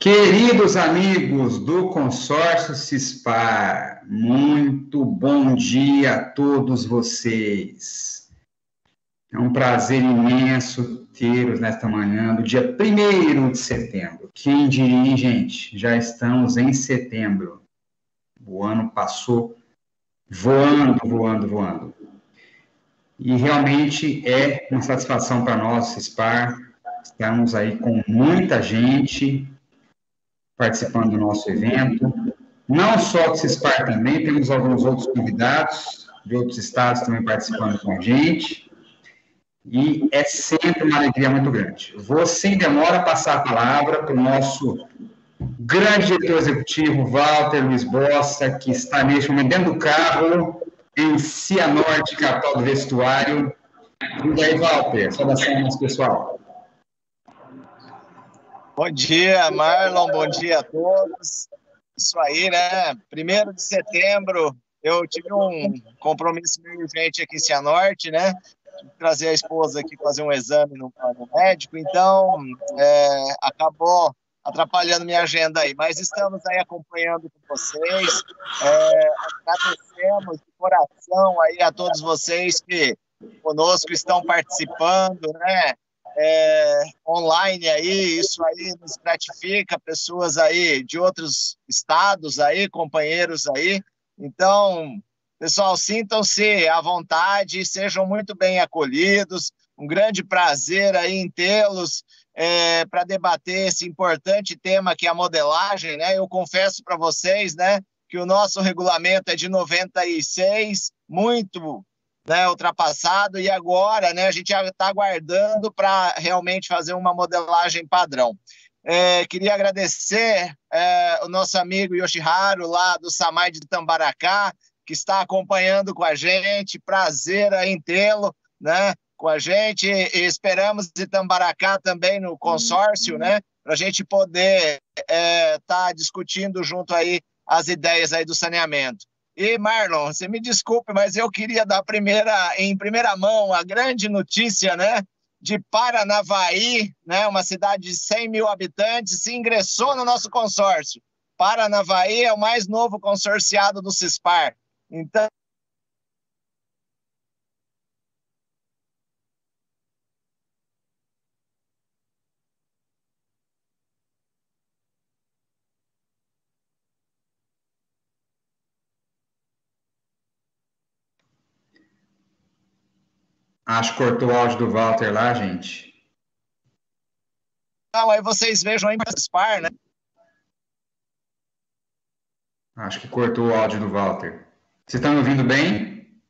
Queridos amigos do Consórcio Cispar, muito bom dia a todos vocês. É um prazer imenso tê-los nesta manhã do dia 1º de setembro. Quem diria, hein, gente? Já estamos em setembro. O ano passou voando. E realmente é uma satisfação para nós, Cispar. Estamos aí com muita gente participando do nosso evento, não só do Cispar também, temos alguns outros convidados de outros estados também participando com a gente, e é sempre uma alegria muito grande. Vou, sem demora, passar a palavra para o nosso grande diretor executivo, Walter Luiz Bossa, que está neste momento dentro do carro, em Cianorte, capital do vestuário. E aí, Walter, saudação ao nosso pessoal. Bom dia, Marlon, bom dia a todos. Isso aí, né? 1º de setembro, eu tive um compromisso meio urgente aqui em Cianorte, né? Trazer a esposa aqui fazer um exame no médico, então acabou atrapalhando minha agenda aí. Mas estamos aí acompanhando com vocês. Agradecemos de coração aí a todos vocês que conosco estão participando, né? Online aí, isso aí nos gratifica, pessoas aí de outros estados aí, companheiros aí. Então, pessoal, sintam-se à vontade, sejam muito bem acolhidos. Um grande prazer aí em tê-los para debater esse importante tema que é a modelagem, né? Eu confesso para vocês, né, que o nosso regulamento é de 96, muito, né, ultrapassado, e agora, né, a gente já está aguardando para realmente fazer uma modelagem padrão. Queria agradecer o nosso amigo Yoshiharu, lá do Samai de Tambaracá, que está acompanhando com a gente. Prazer em tê-lo, né, com a gente, e esperamos de Tambaracá também no consórcio, né, para a gente poder tá discutindo junto aí as ideias aí do saneamento. E, Marlon, você me desculpe, mas eu queria dar em primeira mão a grande notícia, né, de Paranavaí, né, uma cidade de 100 mil habitantes, se ingressou no nosso consórcio. Paranavaí é o mais novo consorciado do Cispar. Então, acho que cortou o áudio do Walter lá, gente. Não, aí vocês vejam aí para Cispar, né? Acho que cortou o áudio do Walter. Vocês estão me ouvindo bem?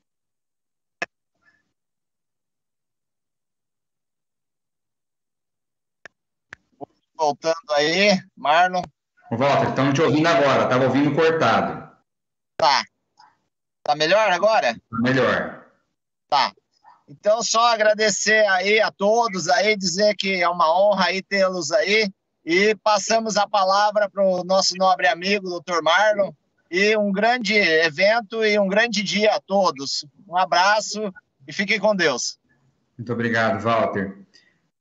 Voltando aí, Marlon. Ô, Walter, estamos te ouvindo agora, estava ouvindo cortado. Tá melhor agora? Tá melhor. Tá. Então, só agradecer aí a todos aí, dizer que é uma honra aí tê-los aí, e passamos a palavra para o nosso nobre amigo, Dr. Marlon, e um grande evento e um grande dia a todos. Um abraço e fiquem com Deus. Muito obrigado, Walter.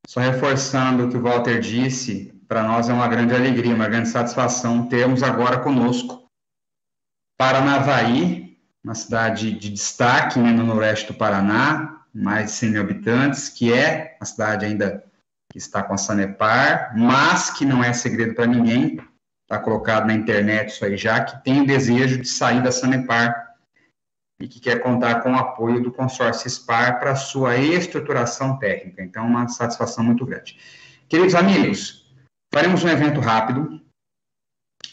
Só reforçando o que o Walter disse, para nós é uma grande alegria, uma grande satisfação termos agora conosco Paranavaí, uma cidade de destaque, né, no noroeste do Paraná, mais de 100 mil habitantes, que é a cidade ainda que está com a Sanepar, mas que não é segredo para ninguém, está colocado na internet isso aí já, que tem o desejo de sair da Sanepar e que quer contar com o apoio do consórcio Cispar para sua estruturação técnica. Então, uma satisfação muito grande. Queridos amigos, faremos um evento rápido,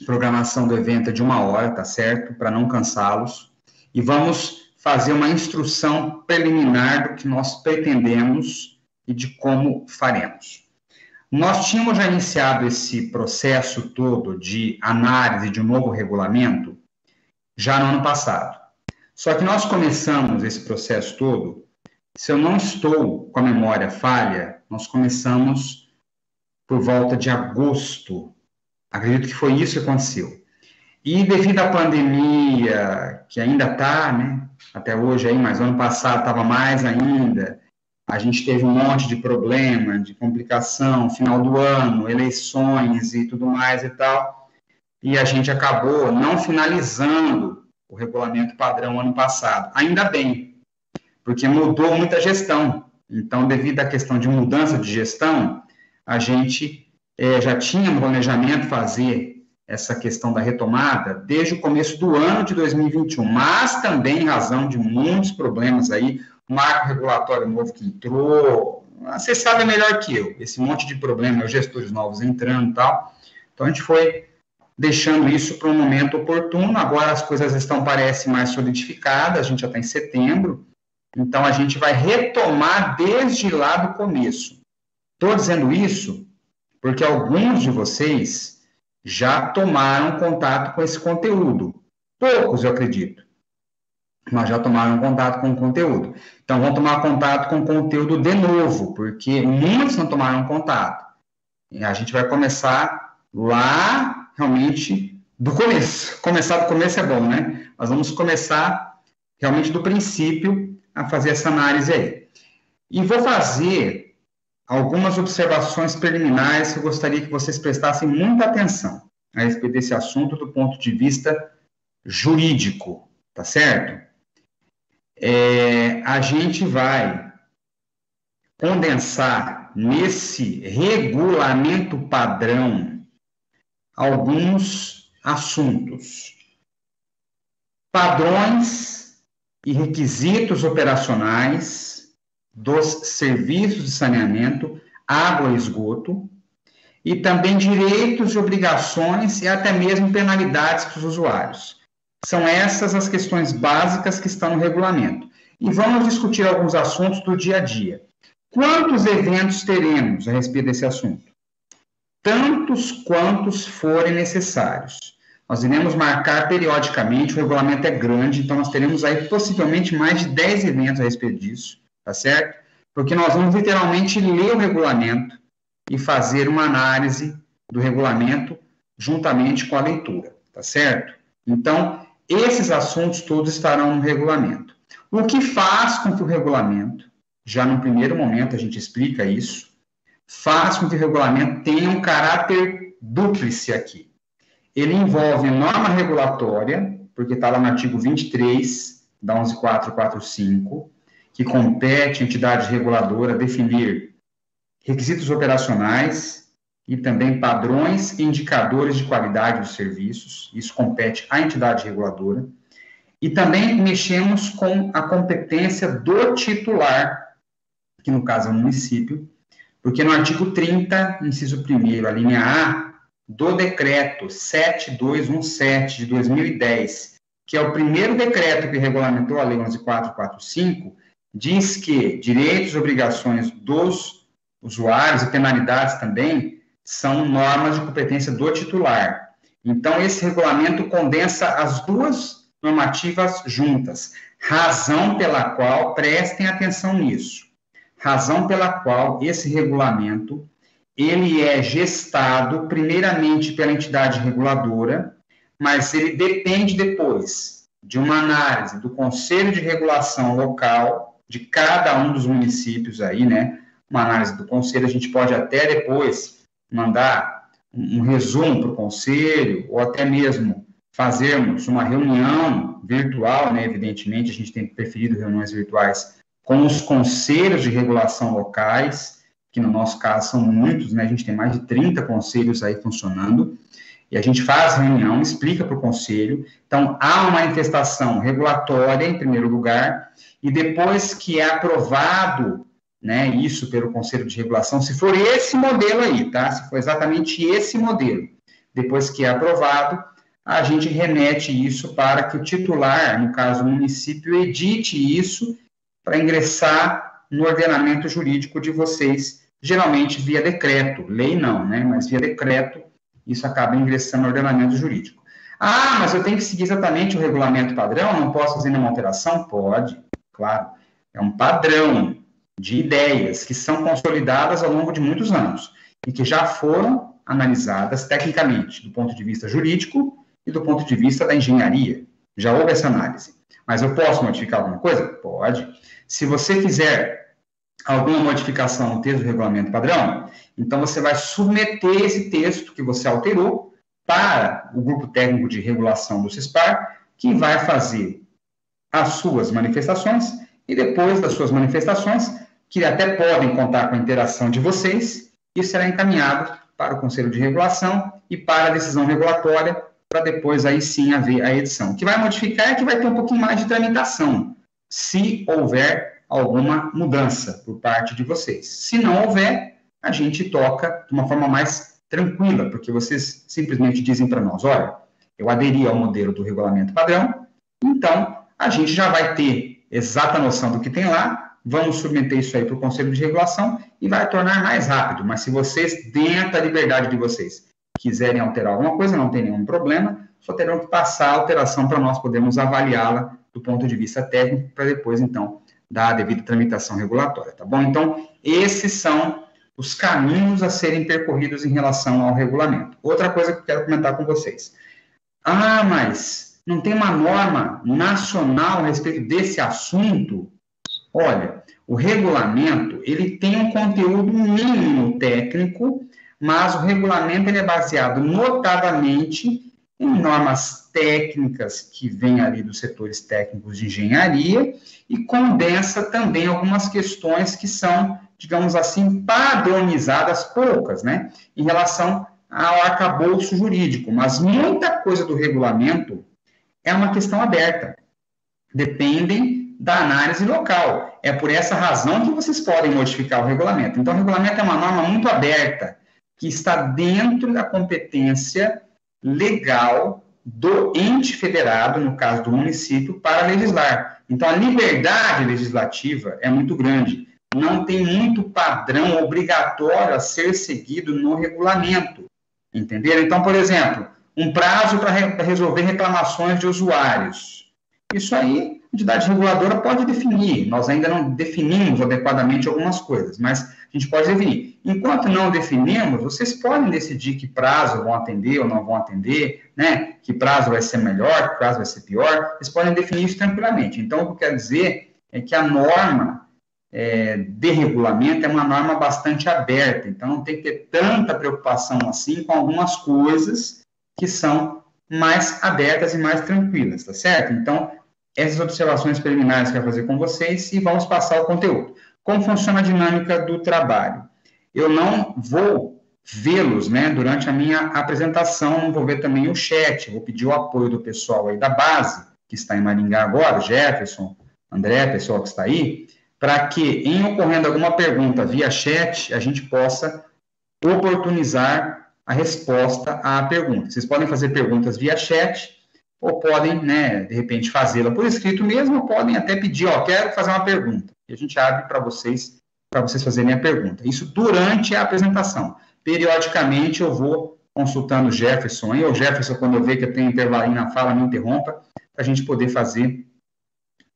programação do evento é de 1 hora, tá certo? Para não cansá-los, e vamos fazer uma instrução preliminar do que nós pretendemos e de como faremos. Nós tínhamos já iniciado esse processo todo de análise de um novo regulamento já no ano passado. Só que nós começamos esse processo todo, se eu não estou com a memória falha, nós começamos por volta de agosto. Acredito que foi isso que aconteceu. E devido à pandemia, que ainda está, né, até hoje aí, mas ano passado estava mais ainda, a gente teve um monte de problema, de complicação, final do ano, eleições e tudo mais e tal, e a gente acabou não finalizando o regulamento padrão ano passado. Ainda bem, porque mudou muita gestão. Então, devido à questão de mudança de gestão, a gente já tinha no planejamento fazer essa questão da retomada desde o começo do ano de 2021, mas também em razão de muitos problemas aí, o marco regulatório novo que entrou, você sabe melhor que eu, esse monte de problema, os gestores novos entrando e tal, então a gente foi deixando isso para um momento oportuno. Agora as coisas estão, parece, mais solidificadas, a gente já está em setembro, então a gente vai retomar desde lá do começo. Estou dizendo isso porque alguns de vocês já tomaram contato com esse conteúdo. Poucos, eu acredito, mas já tomaram contato com o conteúdo. Então, vão tomar contato com o conteúdo de novo, porque muitos não tomaram contato. E a gente vai começar lá, realmente, do começo. Começar do começo é bom, né? Nós vamos começar, realmente, do princípio, a fazer essa análise aí. E vou fazer algumas observações preliminares que eu gostaria que vocês prestassem muita atenção a respeito desse assunto do ponto de vista jurídico, tá certo? A gente vai condensar nesse regulamento padrão alguns assuntos. Padrões e requisitos operacionais dos serviços de saneamento, água e esgoto, e também direitos e obrigações e até mesmo penalidades para os usuários. São essas as questões básicas que estão no regulamento. E vamos discutir alguns assuntos do dia a dia. Quantos eventos teremos a respeito desse assunto? Tantos quantos forem necessários. Nós iremos marcar periodicamente, o regulamento é grande, então nós teremos aí possivelmente mais de 10 eventos a respeito disso. Tá certo? Porque nós vamos literalmente ler o regulamento e fazer uma análise do regulamento juntamente com a leitura, tá certo? Então, esses assuntos todos estarão no regulamento. O que faz com que o regulamento, já no primeiro momento a gente explica isso, faz com que o regulamento tenha um caráter dúplice aqui. Ele envolve norma regulatória, porque está lá no artigo 23 da 11.445, que compete à entidade reguladora definir requisitos operacionais e também padrões e indicadores de qualidade dos serviços. Isso compete à entidade reguladora. E também mexemos com a competência do titular, que no caso é o município, porque no artigo 30, inciso 1º, a linha A, do decreto 7217 de 2010, que é o primeiro decreto que regulamentou a lei 11.445, diz que direitos e obrigações dos usuários e penalidades também são normas de competência do titular. Então, esse regulamento condensa as duas normativas juntas, razão pela qual, prestem atenção nisso, razão pela qual esse regulamento, ele é gestado primeiramente pela entidade reguladora, mas ele depende depois de uma análise do Conselho de Regulação Local, de cada um dos municípios aí, né, uma análise do conselho, a gente pode até depois mandar um resumo para o conselho, ou até mesmo fazermos uma reunião virtual, né, evidentemente, a gente tem preferido reuniões virtuais com os conselhos de regulação locais, que no nosso caso são muitos, né, a gente tem mais de 30 conselhos aí funcionando, e a gente faz reunião, explica para o conselho. Então, há uma manifestação regulatória, em primeiro lugar, e depois que é aprovado, né, isso pelo Conselho de Regulação, se for esse modelo aí, tá? Se for exatamente esse modelo, depois que é aprovado, a gente remete isso para que o titular, no caso o município, edite isso para ingressar no ordenamento jurídico de vocês, geralmente via decreto, lei não, né, mas via decreto, isso acaba ingressando no ordenamento jurídico. Ah, mas eu tenho que seguir exatamente o regulamento padrão, não posso fazer nenhuma alteração? Pode, claro. É um padrão de ideias que são consolidadas ao longo de muitos anos e que já foram analisadas tecnicamente, do ponto de vista jurídico e do ponto de vista da engenharia. Já houve essa análise. Mas eu posso modificar alguma coisa? Pode. Se você fizer alguma modificação no texto do regulamento padrão, então você vai submeter esse texto que você alterou para o grupo técnico de regulação do CISPAR, que vai fazer as suas manifestações, e depois das suas manifestações, que até podem contar com a interação de vocês, isso será encaminhado para o Conselho de Regulação e para a decisão regulatória, para depois aí sim haver a edição. O que vai modificar é que vai ter um pouquinho mais de tramitação, se houver alguma mudança por parte de vocês. Se não houver, a gente toca de uma forma mais tranquila, porque vocês simplesmente dizem para nós, olha, eu aderi ao modelo do regulamento padrão, então a gente já vai ter exata noção do que tem lá, vamos submeter isso aí para o Conselho de Regulação e vai tornar mais rápido. Mas se vocês, dentro da liberdade de vocês, quiserem alterar alguma coisa, não tem nenhum problema, só terão que passar a alteração para nós podermos avaliá-la do ponto de vista técnico, para depois, então, dar a devida tramitação regulatória, tá bom? Então, esses são os caminhos a serem percorridos em relação ao regulamento. Outra coisa que eu quero comentar com vocês. Ah, mas não tem uma norma nacional a respeito desse assunto? Olha, o regulamento, ele tem um conteúdo mínimo técnico, mas o regulamento ele é baseado notadamente em normas técnicas que vêm ali dos setores técnicos de engenharia e condensa também algumas questões que são, digamos assim, padronizadas, poucas, né, em relação ao arcabouço jurídico, mas muita coisa do regulamento é uma questão aberta, dependem da análise local. É por essa razão que vocês podem modificar o regulamento. Então, o regulamento é uma norma muito aberta, que está dentro da competência legal do ente federado, no caso do município, para legislar. Então, a liberdade legislativa é muito grande. Não tem muito padrão obrigatório a ser seguido no regulamento. Entenderam? Então, por exemplo, um prazo para resolver reclamações de usuários. Isso aí, a entidade reguladora pode definir. Nós ainda não definimos adequadamente algumas coisas, mas a gente pode definir. Enquanto não definimos, vocês podem decidir que prazo vão atender ou não vão atender, né? Que prazo vai ser melhor, que prazo vai ser pior. Vocês podem definir isso tranquilamente. Então, o que eu quero dizer é que a norma de regulamento é uma norma bastante aberta. Então, não tem que ter tanta preocupação assim com algumas coisas que são mais abertas e mais tranquilas, tá certo? Então, essas observações preliminares que eu vou fazer com vocês e vamos passar o conteúdo. Como funciona a dinâmica do trabalho? Eu não vou vê-los, né, durante a minha apresentação, não vou ver também o chat, vou pedir o apoio do pessoal aí da base, que está em Maringá agora, Jefferson, André, pessoal que está aí, para que, em ocorrendo alguma pergunta via chat, a gente possa oportunizar a resposta à pergunta. Vocês podem fazer perguntas via chat, ou podem, né, de repente, fazê-la por escrito mesmo, ou podem até pedir, ó, quero fazer uma pergunta. E a gente abre para vocês fazerem a pergunta. Isso durante a apresentação. Periodicamente eu vou consultando o Jefferson, ou Jefferson, quando eu ver que eu tenho intervalinho na fala, me interrompa, para a gente poder fazer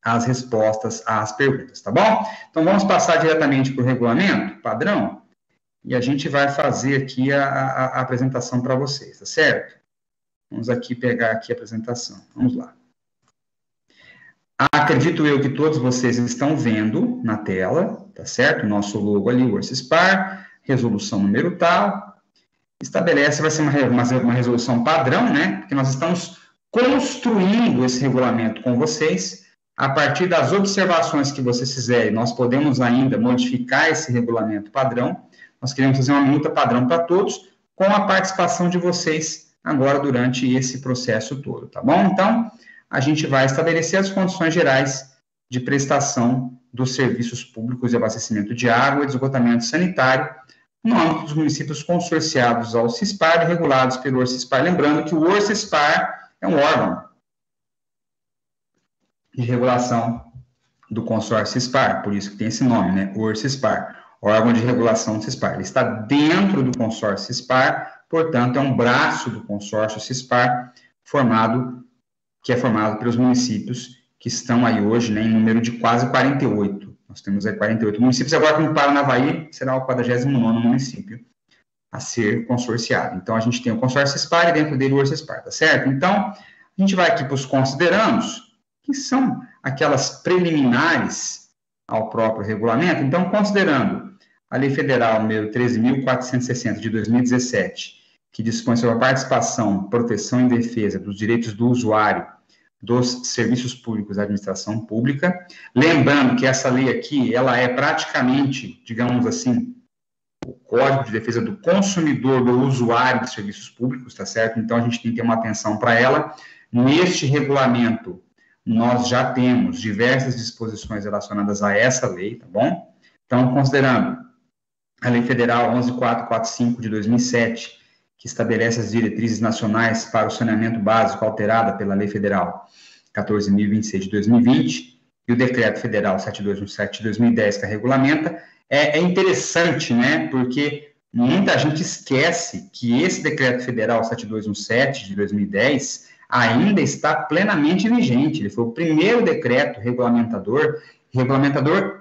as respostas às perguntas, tá bom? Então, vamos passar diretamente para o regulamento padrão, e a gente vai fazer aqui a apresentação para vocês, tá certo? Vamos aqui pegar aqui a apresentação, vamos lá. Acredito eu que todos vocês estão vendo na tela, tá certo? O nosso logo ali, o ORCISPAR, resolução número tal, estabelece, vai ser uma resolução padrão, né? Porque nós estamos construindo esse regulamento com vocês, a partir das observações que vocês fizerem, nós podemos ainda modificar esse regulamento padrão, nós queremos fazer uma minuta padrão para todos, com a participação de vocês agora durante esse processo todo, tá bom? Então, a gente vai estabelecer as condições gerais de prestação dos serviços públicos de abastecimento de água e de esgotamento sanitário no âmbito dos municípios consorciados ao CISPAR e regulados pelo ORCISPAR. Lembrando que o ORCISPAR é um órgão de regulação do consórcio CISPAR, por isso que tem esse nome, né? ORCISPAR, órgão de regulação do CISPAR. Ele está dentro do consórcio CISPAR, portanto, é um braço do consórcio CISPAR que é formado pelos municípios que estão aí hoje, né, em número de quase 48. Nós temos aí 48 municípios, agora com o Paranavaí será o 49º município a ser consorciado. Então, a gente tem o consórcio CISPAR e dentro dele o ORCISPAR, tá certo? Então, a gente vai aqui para os considerandos, que são aquelas preliminares ao próprio regulamento. Então, considerando a Lei Federal número 13.460 de 2017, que dispõe sobre a participação, proteção e defesa dos direitos do usuário dos serviços públicos da administração pública, lembrando que essa lei aqui, ela é praticamente, digamos assim, o Código de Defesa do Consumidor, do usuário de serviços públicos, tá certo? Então, a gente tem que ter uma atenção para ela. Neste regulamento, nós já temos diversas disposições relacionadas a essa lei, tá bom? Então, considerando a Lei Federal 11.445 de 2007, que estabelece as diretrizes nacionais para o saneamento básico, alterada pela Lei Federal 14.026 de 2020, e o Decreto Federal 7217 de 2010, que a regulamenta, é interessante, né, porque muita gente esquece que esse Decreto Federal 7217 de 2010 ainda está plenamente vigente. Ele foi o primeiro decreto regulamentador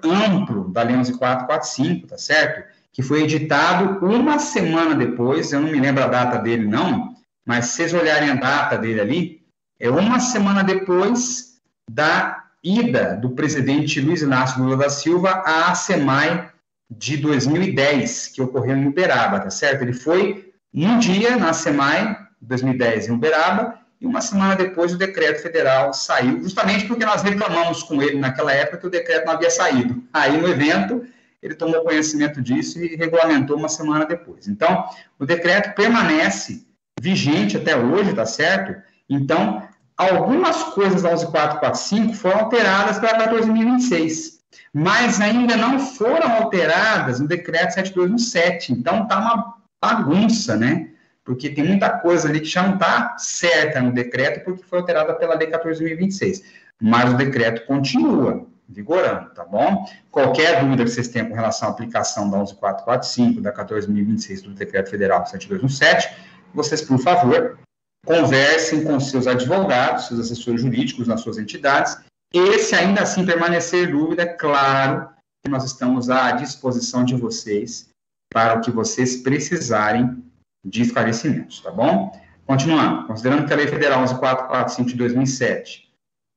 amplo da Lei 11.445, tá certo? Que foi editado uma semana depois, eu não me lembro a data dele não, mas se vocês olharem a data dele ali, é uma semana depois da ida do presidente Luiz Inácio Lula da Silva à ASEMAI de 2010, que ocorreu em Uberaba, tá certo? Ele foi um dia na ASEMAI, 2010, em Uberaba, e uma semana depois o decreto federal saiu, justamente porque nós reclamamos com ele naquela época que o decreto não havia saído. Aí, no evento, ele tomou conhecimento disso e regulamentou uma semana depois. Então, o decreto permanece vigente até hoje, tá certo? Então, algumas coisas da 11.445 foram alteradas para 14.026, mas ainda não foram alteradas no decreto 7217. Então, está uma bagunça, né? Porque tem muita coisa ali que já não está certa no decreto, porque foi alterada pela Lei 14.026. Mas o decreto continua vigorando, tá bom? Qualquer dúvida que vocês tenham com relação à aplicação da 11.445, da 14.026 do Decreto Federal 7217, vocês, por favor, conversem com seus advogados, seus assessores jurídicos nas suas entidades, e se ainda assim permanecer dúvida, é claro que nós estamos à disposição de vocês para o que vocês precisarem de esclarecimentos, tá bom? Continuando, considerando que a Lei Federal 11.445 de 2007,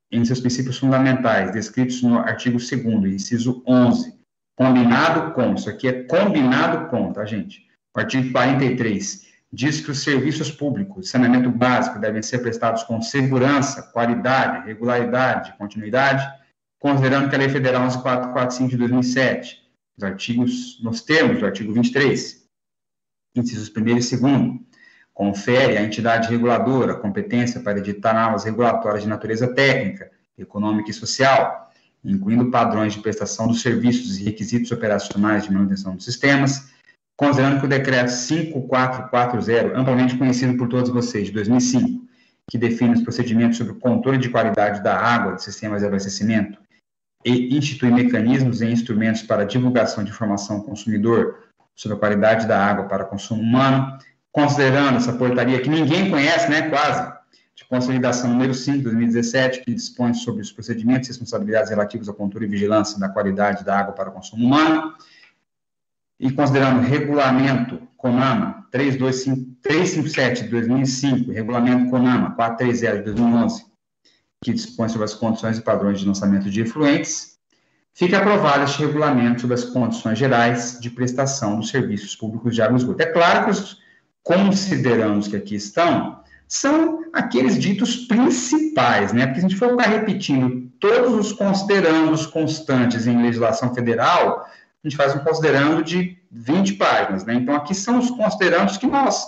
em seus princípios fundamentais, descritos no artigo 2º, inciso 11, combinado com, isso aqui é combinado com, tá, gente? O artigo 43 diz que os serviços públicos de saneamento básico devem ser prestados com segurança, qualidade, regularidade, continuidade, considerando que a Lei Federal 11.445 de 2007, nos termos do artigo 23, incisos 1º e 2º, confere à entidade reguladora competência para editar normas regulatórias de natureza técnica, econômica e social, incluindo padrões de prestação dos serviços e requisitos operacionais de manutenção dos sistemas, considerando que o decreto 5440, amplamente conhecido por todos vocês, de 2005, que define os procedimentos sobre o controle de qualidade da água de sistemas de abastecimento e institui mecanismos e instrumentos para divulgação de informação ao consumidor sobre a qualidade da água para consumo humano, considerando essa portaria que ninguém conhece, né, quase, de consolidação número 5, de 2017, que dispõe sobre os procedimentos e responsabilidades relativos ao controle e vigilância da qualidade da água para consumo humano, e considerando o regulamento CONAMA 357 de 2005, regulamento CONAMA 430 de 2011, que dispõe sobre as condições e padrões de lançamento de efluentes, fica aprovado este regulamento sobre as condições gerais de prestação dos serviços públicos de água e esgoto. É claro que os considerandos que aqui estão são aqueles ditos principais, né? Porque se a gente for ficar repetindo todos os considerandos constantes em legislação federal, a gente faz um considerando de 20 páginas, né? Então, aqui são os considerandos que nós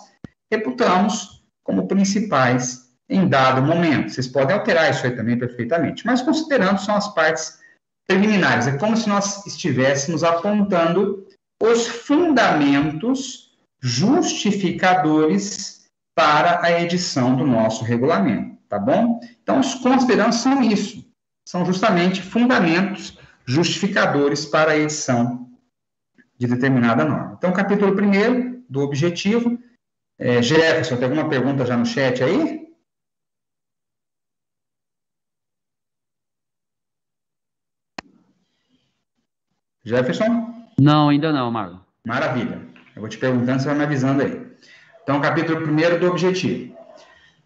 reputamos como principais em dado momento. Vocês podem alterar isso aí também perfeitamente, mas considerando são as partes preliminares. É como se nós estivéssemos apontando os fundamentos justificadores para a edição do nosso regulamento, tá bom? Então, os considerandos são isso, são justamente fundamentos justificadores para a edição de determinada norma. Então, capítulo 1º do objetivo. Jefferson, tem alguma pergunta já no chat aí? Jefferson? Não, ainda não, Marlon. Maravilha. Eu vou te perguntando, você vai me avisando aí. Então, capítulo 1º do objetivo.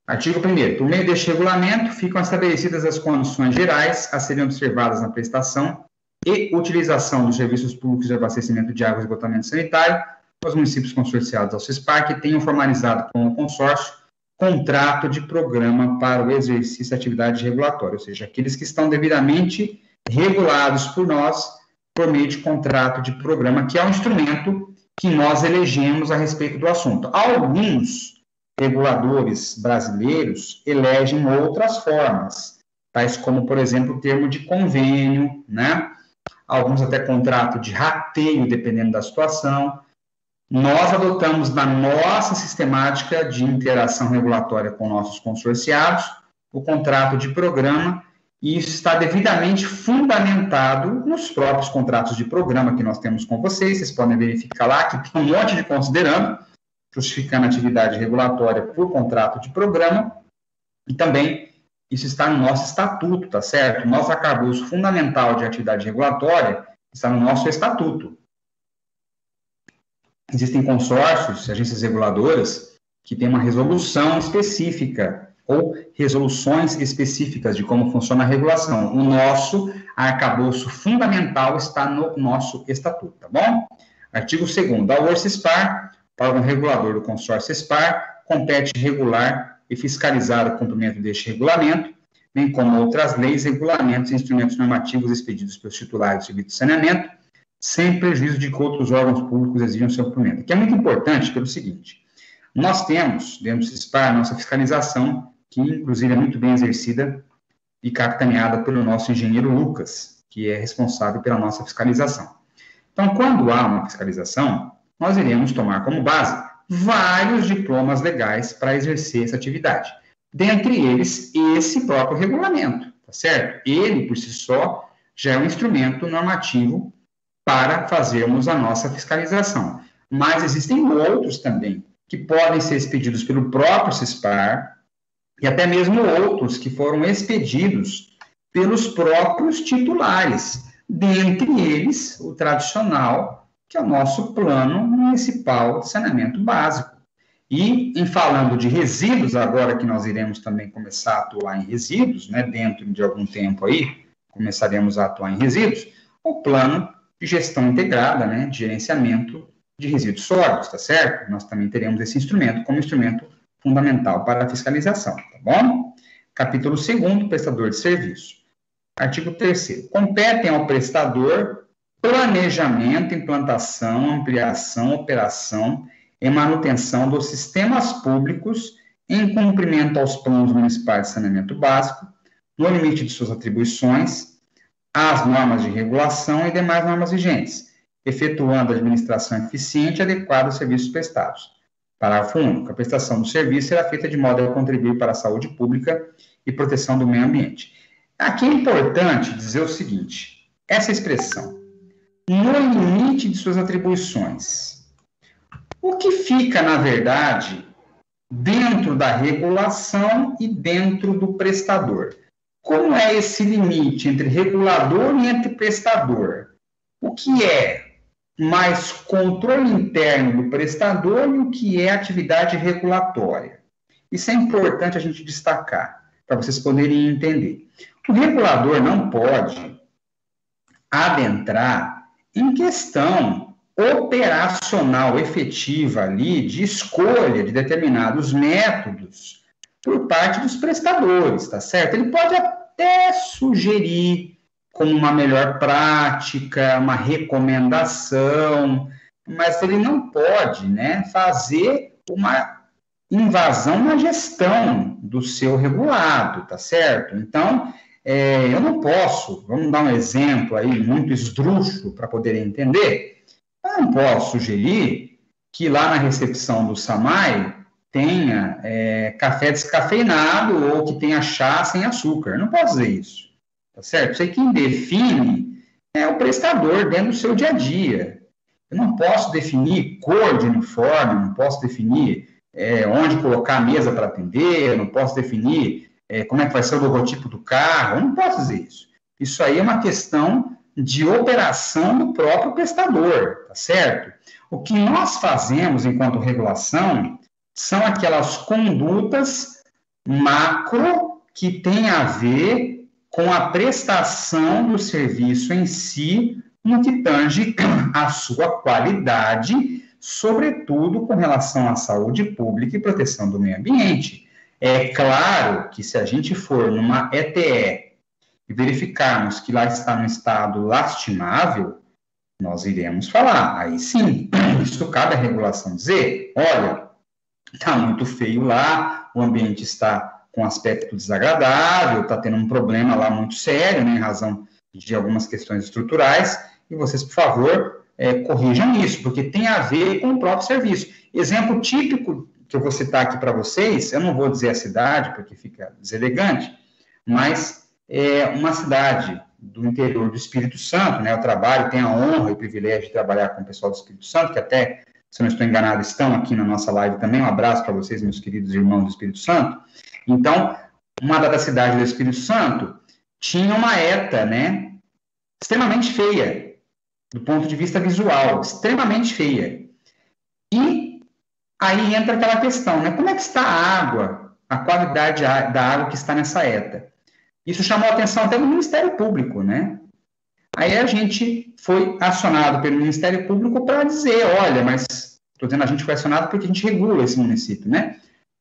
Artigo 1º. Por meio deste regulamento, ficam estabelecidas as condições gerais a serem observadas na prestação e utilização dos serviços públicos de abastecimento de água e esgotamento sanitário, os municípios consorciados ao CESPAR que tenham formalizado com o consórcio contrato de programa para o exercício de atividade regulatória, ou seja, aqueles que estão devidamente regulados por nós por meio de contrato de programa, que é um instrumento que nós elegemos a respeito do assunto. Alguns reguladores brasileiros elegem outras formas, tais como, por exemplo, o termo de convênio, né? Alguns até contrato de rateio, dependendo da situação. Nós adotamos na nossa sistemática de interação regulatória com nossos consorciados o contrato de programa, e isso está devidamente fundamentado nos próprios contratos de programa que nós temos com vocês. Vocês podem verificar lá que tem um monte de considerando, justificando a atividade regulatória por contrato de programa, e também isso está no nosso estatuto, tá certo? O nosso arcabouço fundamental de atividade regulatória está no nosso estatuto. Existem consórcios, agências reguladoras, que têm uma resolução específica ou resoluções específicas de como funciona a regulação. O nosso arcabouço fundamental está no nosso estatuto, tá bom? Artigo 2º. Ao ORCESPAR, órgão regulador do consórcio CESPAR, compete regular e fiscalizar o cumprimento deste regulamento, bem como outras leis, regulamentos e instrumentos normativos expedidos pelos titulares do serviço de saneamento, sem prejuízo de que outros órgãos públicos exijam seu cumprimento. Que é muito importante pelo seguinte: nós temos, dentro do CESPAR, nossa fiscalização, que inclusive é muito bem exercida e capitaneada pelo nosso engenheiro Lucas, que é responsável pela nossa fiscalização. Então, quando há uma fiscalização, nós iremos tomar como base vários diplomas legais para exercer essa atividade. Dentre eles, esse próprio regulamento, tá certo? Ele, por si só, já é um instrumento normativo para fazermos a nossa fiscalização. Mas existem outros também, que podem ser expedidos pelo próprio CESPAR, e até mesmo outros que foram expedidos pelos próprios titulares, dentre eles o tradicional, que é o nosso Plano Municipal de Saneamento Básico. E, em falando de resíduos, agora que nós iremos também começar a atuar em resíduos, né, dentro de algum tempo aí, começaremos a atuar em resíduos, o Plano de Gestão Integrada, né, de Gerenciamento de Resíduos Sólidos, tá certo? Nós também teremos esse instrumento como instrumento fundamental para a fiscalização, tá bom? Capítulo 2º, prestador de serviço. Artigo 3º. Competem ao prestador planejamento, implantação, ampliação, operação e manutenção dos sistemas públicos em cumprimento aos planos municipais de saneamento básico, no limite de suas atribuições, às normas de regulação e demais normas vigentes, efetuando a administração eficiente e adequada aos serviços prestados. Parágrafo único. A prestação do serviço será feita de modo a contribuir para a saúde pública e proteção do meio ambiente. Aqui é importante dizer o seguinte: essa expressão, no limite de suas atribuições, o que fica, na verdade, dentro da regulação e dentro do prestador? Como é esse limite entre regulador e entre prestador? O que é mais controle interno do prestador e o que é atividade regulatória? Isso é importante a gente destacar, para vocês poderem entender. O regulador não pode adentrar em questão operacional efetiva ali de escolha de determinados métodos por parte dos prestadores, tá certo? Ele pode até sugerir como uma melhor prática, uma recomendação, mas ele não pode, né, fazer uma invasão na gestão do seu regulado, tá certo? Então, eu não posso, vamos dar um exemplo aí muito esdrúxulo para poder entender, eu não posso sugerir que lá na recepção do SAMAI tenha café descafeinado ou que tenha chá sem açúcar, não posso dizer isso. Tá certo? Isso aí quem define é o prestador dentro do seu dia a dia. Eu não posso definir cor de uniforme, não posso definir onde colocar a mesa para atender, eu não posso definir como é que vai ser o logotipo do carro, eu não posso dizer isso. Isso aí é uma questão de operação do próprio prestador, tá certo? O que nós fazemos enquanto regulação são aquelas condutas macro que têm a ver com a prestação do serviço em si, no que tange a sua qualidade, sobretudo com relação à saúde pública e proteção do meio ambiente. É claro que se a gente for numa ETE e verificarmos que lá está no estado lastimável, nós iremos falar, aí sim, isso cabe à regulação dizer, olha, está muito feio lá, o ambiente está com aspecto desagradável, está tendo um problema lá muito sério, né, em razão de algumas questões estruturais, e vocês, por favor, corrijam isso, porque tem a ver com o próprio serviço. Exemplo típico que eu vou citar aqui para vocês, eu não vou dizer a cidade, porque fica deselegante, mas é uma cidade do interior do Espírito Santo, né, eu trabalho, tenho a honra e o privilégio de trabalhar com o pessoal do Espírito Santo, que até, se eu não estou enganado, estão aqui na nossa live também, um abraço para vocês, meus queridos irmãos do Espírito Santo. Então, uma da cidade do Espírito Santo tinha uma ETA, né, extremamente feia, do ponto de vista visual, extremamente feia. E aí entra aquela questão, né, como é que está a água, a qualidade da água que está nessa ETA? Isso chamou a atenção até do Ministério Público, né? Aí a gente foi acionado pelo Ministério Público para dizer, olha, mas, estou dizendo, a gente foi acionado porque a gente regula esse município, né?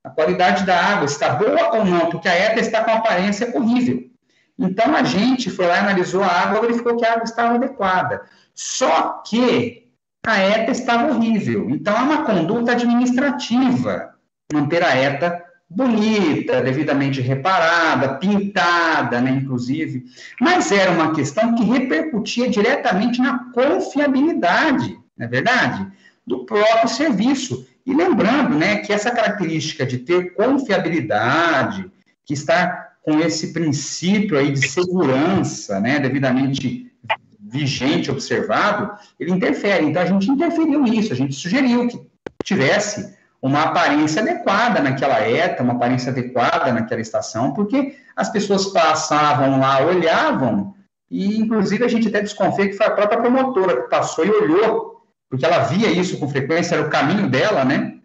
A qualidade da água está boa ou não, porque a ETA está com aparência horrível. Então, a gente foi lá e analisou a água, verificou que a água estava adequada. Só que a ETA estava horrível. Então, é uma conduta administrativa manter a ETA bonita, devidamente reparada, pintada, né, inclusive. Mas era uma questão que repercutia diretamente na confiabilidade, não é verdade? Do próprio serviço. E lembrando, né, que essa característica de ter confiabilidade, que está com esse princípio aí de segurança, né, devidamente vigente, observado, ele interfere. Então, a gente interferiu nisso, a gente sugeriu que tivesse uma aparência adequada naquela ETA, uma aparência adequada naquela estação, porque as pessoas passavam lá, olhavam, e, inclusive, a gente até desconfia que foi a própria promotora que passou e olhou, porque ela via isso com frequência, era o caminho dela, né?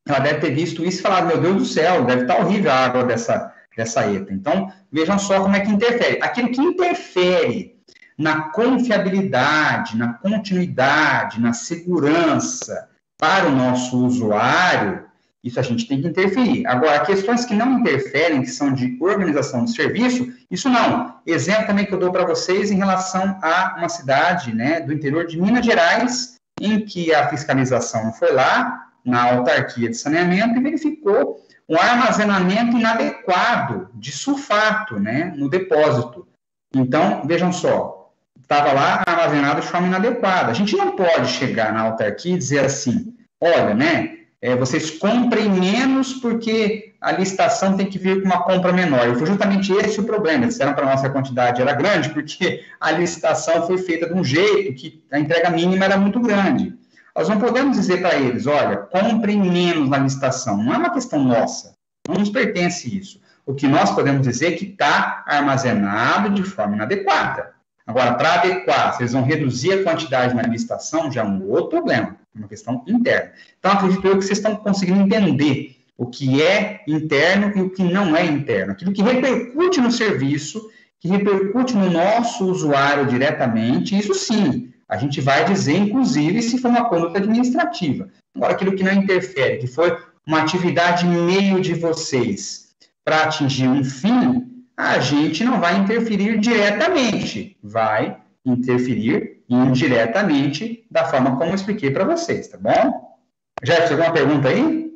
Ela deve ter visto isso e falado, meu Deus do céu, deve estar horrível a água dessa ETA. Então, vejam só como é que interfere. Aquilo que interfere na confiabilidade, na continuidade, na segurança para o nosso usuário, isso a gente tem que interferir. Agora, questões que não interferem, que são de organização do serviço, isso não. Exemplo também que eu dou para vocês em relação a uma cidade, né, do interior de Minas Gerais, em que a fiscalização foi lá, na autarquia de saneamento, e verificou um armazenamento inadequado de sulfato, né, no depósito. Então, vejam só, estava lá armazenado de forma inadequada. A gente não pode chegar na autarquia e dizer assim, olha, né, vocês comprem menos porque a licitação tem que vir com uma compra menor. E foi justamente esse o problema. Eles disseram para nós que a quantidade era grande porque a licitação foi feita de um jeito que a entrega mínima era muito grande. Nós não podemos dizer para eles, olha, comprem menos na licitação. Não é uma questão nossa. Não nos pertence isso. O que nós podemos dizer é que está armazenado de forma inadequada. Agora, para adequar, se eles vão reduzir a quantidade na licitação, já é um outro problema, uma questão interna. Então, acredito eu que vocês estão conseguindo entender o que é interno e o que não é interno. Aquilo que repercute no serviço, que repercute no nosso usuário diretamente, isso sim, a gente vai dizer, inclusive, se for uma conduta administrativa. Agora, aquilo que não interfere, que foi uma atividade meio de vocês para atingir um fim, a gente não vai interferir diretamente, vai interferir indiretamente da forma como eu expliquei para vocês, tá bom? Já tem alguma pergunta aí?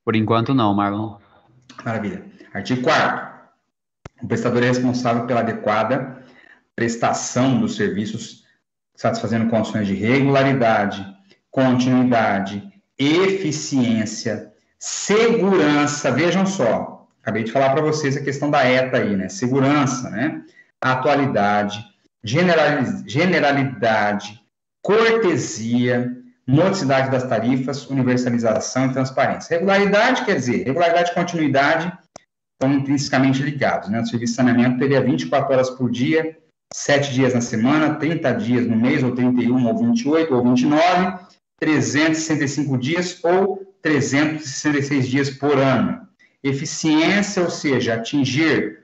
Por enquanto não, Marlon. Maravilha. Artigo 4º. O prestador é responsável pela adequada prestação dos serviços, satisfazendo condições de regularidade, continuidade, eficiência, segurança. Vejam só, acabei de falar para vocês a questão da ETA aí, né? Segurança, né? Atualidade, generalidade, cortesia, modicidade das tarifas, universalização e transparência. Regularidade quer dizer, regularidade e continuidade estão intrinsecamente ligados, né? O serviço de saneamento teria 24 horas por dia, 7 dias na semana, 30 dias no mês, ou 31, ou 28, ou 29, 365 dias ou 366 dias por ano. eficiência, ou seja, atingir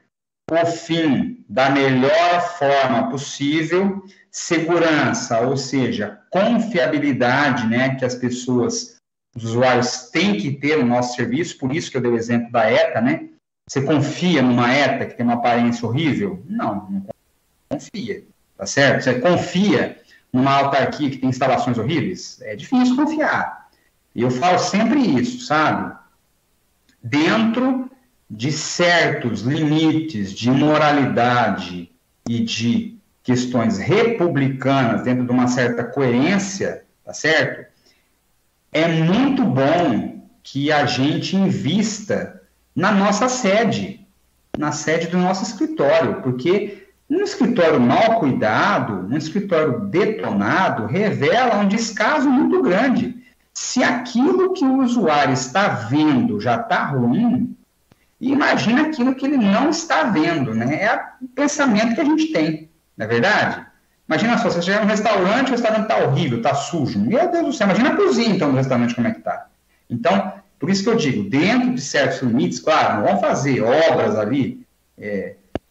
o fim da melhor forma possível, segurança, ou seja, confiabilidade, né, que as pessoas, os usuários têm que ter no nosso serviço, por isso que eu dei o exemplo da ETA, né? Você confia numa ETA que tem uma aparência horrível? Não confia, tá certo? Você confia numa autarquia que tem instalações horríveis? É difícil confiar. E eu falo sempre isso, sabe? Dentro de certos limites de moralidade e de questões republicanas, dentro de uma certa coerência, tá certo? É muito bom que a gente invista na nossa sede, na sede do nosso escritório, porque um escritório mal cuidado, um escritório detonado, revela um descaso muito grande. Se aquilo que o usuário está vendo já está ruim, imagina aquilo que ele não está vendo, né? É o pensamento que a gente tem, não é verdade? Imagina só, você chega num restaurante, o restaurante está horrível, está sujo. Meu Deus do céu, imagina a cozinha, então, do restaurante, como é que está. Então, por isso que eu digo, dentro de certos limites, claro, não vão fazer obras ali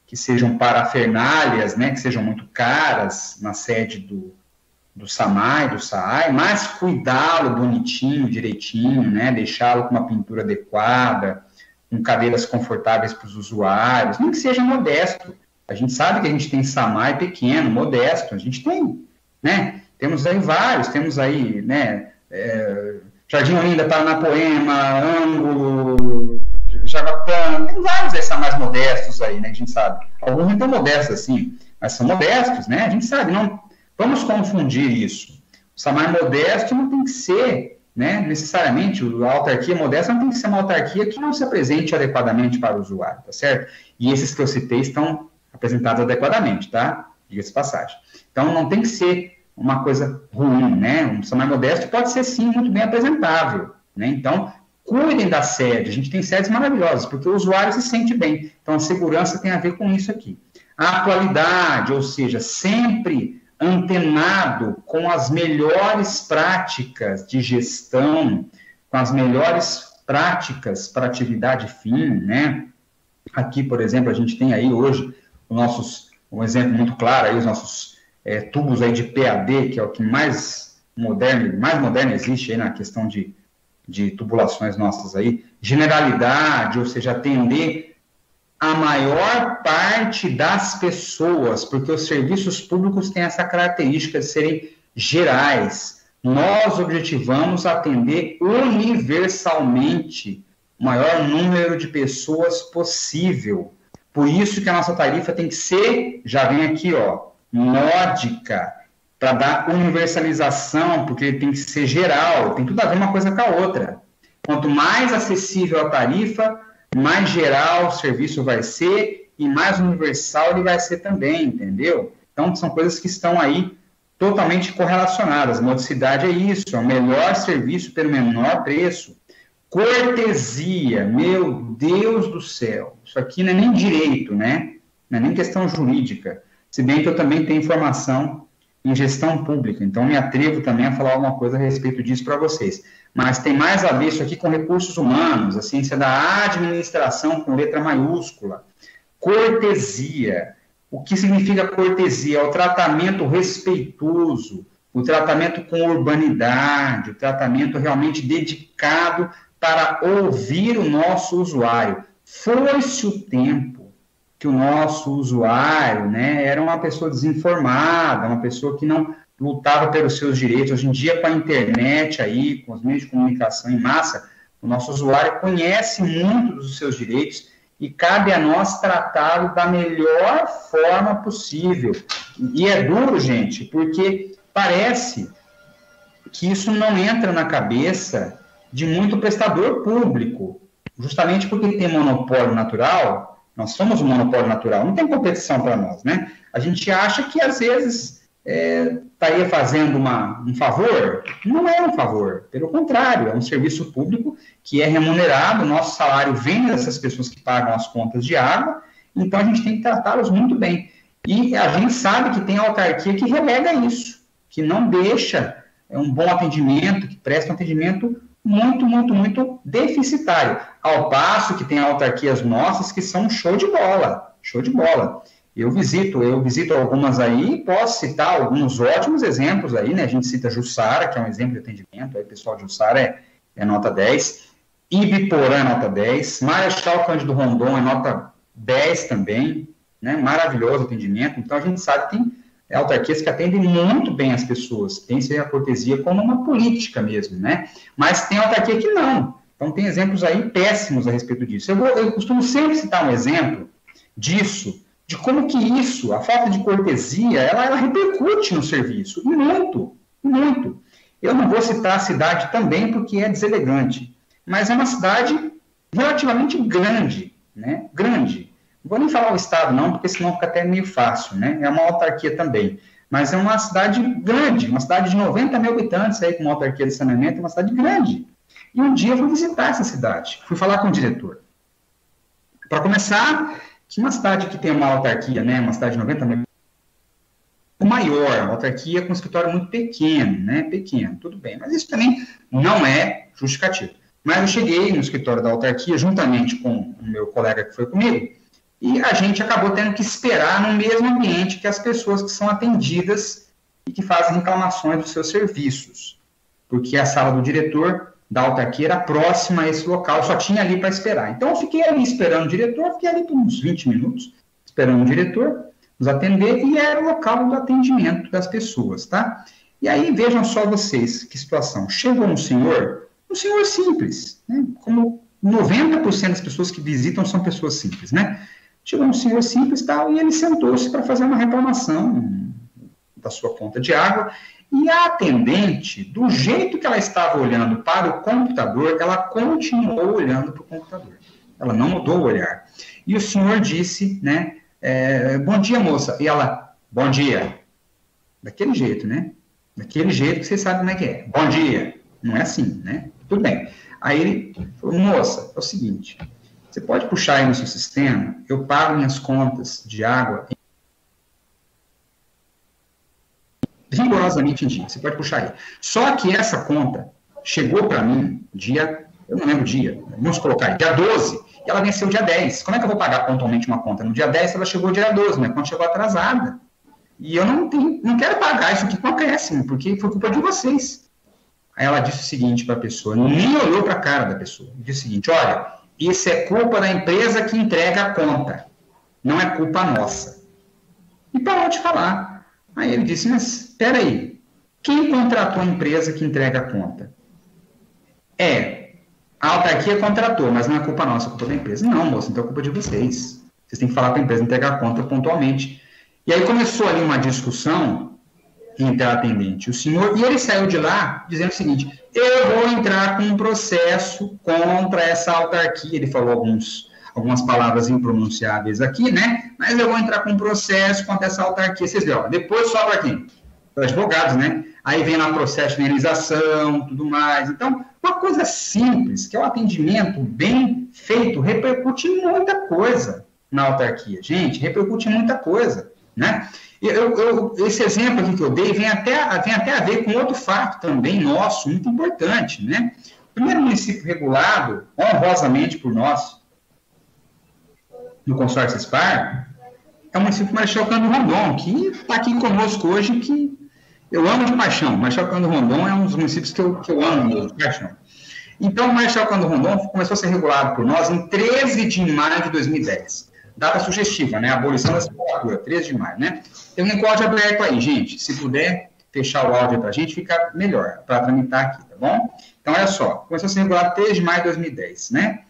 que sejam parafernálias, né, que sejam muito caras na sede do SAMAI, do SAAI, mas cuidá-lo bonitinho, direitinho, né, deixá-lo com uma pintura adequada, com cadeiras confortáveis para os usuários, nem que seja modesto. A gente sabe que a gente tem SAMAI pequeno, modesto, a gente tem, né? Temos aí vários, temos aí, né, Jardim Olinda, Paranapoema, Ângulo, Jaguapã, tem vários aí SAMAIs modestos aí, né, que a gente sabe. Alguns não tão modestos assim, mas são modestos, né, a gente sabe, não vamos confundir isso. O SAMAI modesto não tem que ser, né, necessariamente, a autarquia modesta não tem que ser uma autarquia que não se apresente adequadamente para o usuário, tá certo? E esses que eu citei estão apresentados adequadamente, tá? Diga-se de passagem. Então, não tem que ser uma coisa ruim, né? Um SAMAI modesto pode ser, sim, muito bem apresentável, né? Então, cuidem da sede. A gente tem sedes maravilhosas, porque o usuário se sente bem. Então, a segurança tem a ver com isso aqui. A atualidade, ou seja, sempre antenado com as melhores práticas de gestão, com as melhores práticas para atividade fim, né? Aqui, por exemplo, a gente tem aí hoje um exemplo muito claro, aí, os nossos tubos aí de PAD, que é o que mais moderno existe aí na questão de tubulações nossas aí, generalidade, ou seja, atender a maior parte das pessoas, porque os serviços públicos têm essa característica de serem gerais. Nós objetivamos atender universalmente o maior número de pessoas possível. Por isso que a nossa tarifa tem que ser, já vem aqui, ó, nórdica, para dar universalização, porque tem que ser geral, tem tudo a ver uma coisa com a outra. Quanto mais acessível a tarifa, mais geral o serviço vai ser e mais universal ele vai ser também, entendeu? Então, são coisas que estão aí totalmente correlacionadas. Modicidade é isso, é o melhor serviço pelo menor preço. Cortesia, meu Deus do céu, isso aqui não é nem direito, né? Não é nem questão jurídica, se bem que eu também tenho formação em gestão pública, então me atrevo também a falar alguma coisa a respeito disso para vocês. Mas tem mais a ver isso aqui com recursos humanos, a ciência da administração com letra maiúscula. Cortesia. O que significa cortesia? É o tratamento respeitoso, o tratamento com urbanidade, o tratamento realmente dedicado para ouvir o nosso usuário. Foi-se o tempo que o nosso usuário, né, era uma pessoa desinformada, uma pessoa que não lutava pelos seus direitos. Hoje em dia, com a internet aí, com os meios de comunicação em massa, o nosso usuário conhece muito dos seus direitos e cabe a nós tratá-lo da melhor forma possível. E é duro, gente, porque parece que isso não entra na cabeça de muito prestador público, justamente porque tem monopólio natural. Nós somos um monopólio natural, não tem competição para nós, né? A gente acha que, às vezes, estaria fazendo um favor. Não é um favor, pelo contrário, é um serviço público que é remunerado, o nosso salário vem dessas pessoas que pagam as contas de água, então a gente tem que tratá-los muito bem. E a gente sabe que tem autarquia que relega isso, que não deixa um bom atendimento, que presta um atendimento muito, muito, muito deficitário. Ao passo que tem autarquias nossas que são show de bola, show de bola. Eu visito algumas aí, posso citar alguns ótimos exemplos aí, né? A gente cita Jussara, que é um exemplo de atendimento, aí o pessoal de Jussara é nota 10, Ibiporã é nota 10, Marechal Cândido Rondon é nota 10 também, né? Maravilhoso atendimento. Então a gente sabe que tem autarquias que atendem muito bem as pessoas, tem a cortesia como uma política mesmo, né? Mas tem autarquia que não. Então tem exemplos aí péssimos a respeito disso. Eu costumo sempre citar um exemplo disso, de como que isso, a falta de cortesia, ela repercute no serviço, e muito, muito. Eu não vou citar a cidade também, porque é deselegante, mas é uma cidade relativamente grande, né? Grande. Não vou nem falar o estado, não, porque senão fica até meio fácil, né? É uma autarquia também, mas é uma cidade grande, uma cidade de 90 mil habitantes, aí, com uma autarquia de saneamento, é uma cidade grande. E um dia eu fui visitar essa cidade, fui falar com o diretor. Para começar, que uma cidade que tem uma autarquia, né, uma cidade de 90 mil, o maior, uma autarquia com um escritório muito pequeno, né, pequeno, tudo bem, mas isso também não é justificativo. Mas eu cheguei no escritório da autarquia, juntamente com o meu colega que foi comigo, e a gente acabou tendo que esperar no mesmo ambiente que as pessoas que são atendidas e que fazem reclamações dos seus serviços, porque a sala do diretor da autarquia era próxima a esse local, só tinha ali para esperar. Então, eu fiquei ali esperando o diretor, fiquei ali por uns 20 minutos, esperando o diretor nos atender, e era o local do atendimento das pessoas, tá? E aí, vejam só vocês, que situação. Chegou um senhor simples, né? Como 90% das pessoas que visitam são pessoas simples, né? Chegou um senhor simples e tal, e ele sentou-se para fazer uma reclamação da sua conta de água. E a atendente, do jeito que ela estava olhando para o computador, ela continuou olhando para o computador. Ela não mudou o olhar. E o senhor disse, né, bom dia, moça. E ela, bom dia. Daquele jeito, né? Daquele jeito que vocês sabem como é que é. Bom dia. Não é assim, né? Tudo bem. Aí ele falou, moça, é o seguinte, você pode puxar aí no seu sistema, eu pago minhas contas de água rigorosamente em dia, você pode puxar aí. Só que essa conta chegou para mim eu não lembro o dia, vamos colocar aí, dia 12, e ela venceu dia 10. Como é que eu vou pagar pontualmente uma conta? No dia 10 ela chegou dia 12, minha conta chegou atrasada. E eu não quero pagar isso aqui com acréscimo, porque foi culpa de vocês. Aí ela disse o seguinte para a pessoa, nem olhou para a cara da pessoa, disse o seguinte, olha, isso é culpa da empresa que entrega a conta, não é culpa nossa. E parou de falar. Aí ele disse, mas espera aí, quem contratou a empresa que entrega a conta? A autarquia contratou, mas não é culpa nossa, é culpa da empresa. Não, moça, então é culpa de vocês. Vocês têm que falar para a empresa entregar a conta pontualmente. E aí começou ali uma discussão entre a atendente e o senhor, e ele saiu de lá dizendo o seguinte, eu vou entrar com um processo contra essa autarquia. Ele falou algumas palavras impronunciáveis aqui, né? Mas eu vou entrar com um processo contra essa autarquia. Vocês viram, depois sobra quem? Os advogados, né? Aí vem lá processo de indenização, tudo mais. Então, uma coisa simples, que é o atendimento bem feito, repercute em muita coisa na autarquia. Gente, repercute em muita coisa, né? Esse exemplo aqui que eu dei vem até a ver com outro fato também nosso, muito importante, né? O primeiro município regulado, honrosamente por nós, no consórcio SPAR, é o município de Marechal Cândido Rondon, que está aqui conosco hoje, que eu amo de paixão. Marechal Cândido Rondon é um dos municípios que eu amo de paixão. Então, o Marechal Cândido Rondon começou a ser regulado por nós em 13 de maio de 2010. Data sugestiva, né? A abolição da escravatura, 13 de maio, né? Tem um código aberto aí, gente. Se puder fechar o áudio para a gente, fica melhor para tramitar aqui, tá bom? Então, olha só. Começou a ser regulado 13 de maio de 2010, né?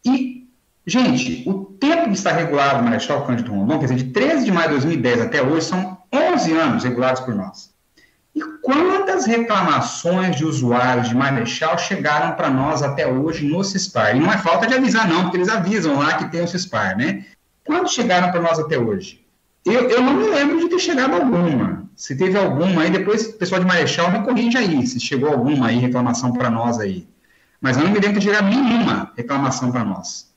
E, gente, o tempo que está regulado o Marechal Cândido Rondon, quer dizer, de 13 de maio de 2010 até hoje, são 11 anos regulados por nós. E quantas reclamações de usuários de Marechal chegaram para nós até hoje no CISPAR? E não é falta de avisar, não, porque eles avisam lá que tem o CISPAR, né? Quantos chegaram para nós até hoje? Eu não me lembro de ter chegado alguma. Se teve alguma aí, depois o pessoal de Marechal me corrige aí, se chegou alguma aí, reclamação para nós aí. Mas eu não me lembro de chegar nenhuma reclamação para nós.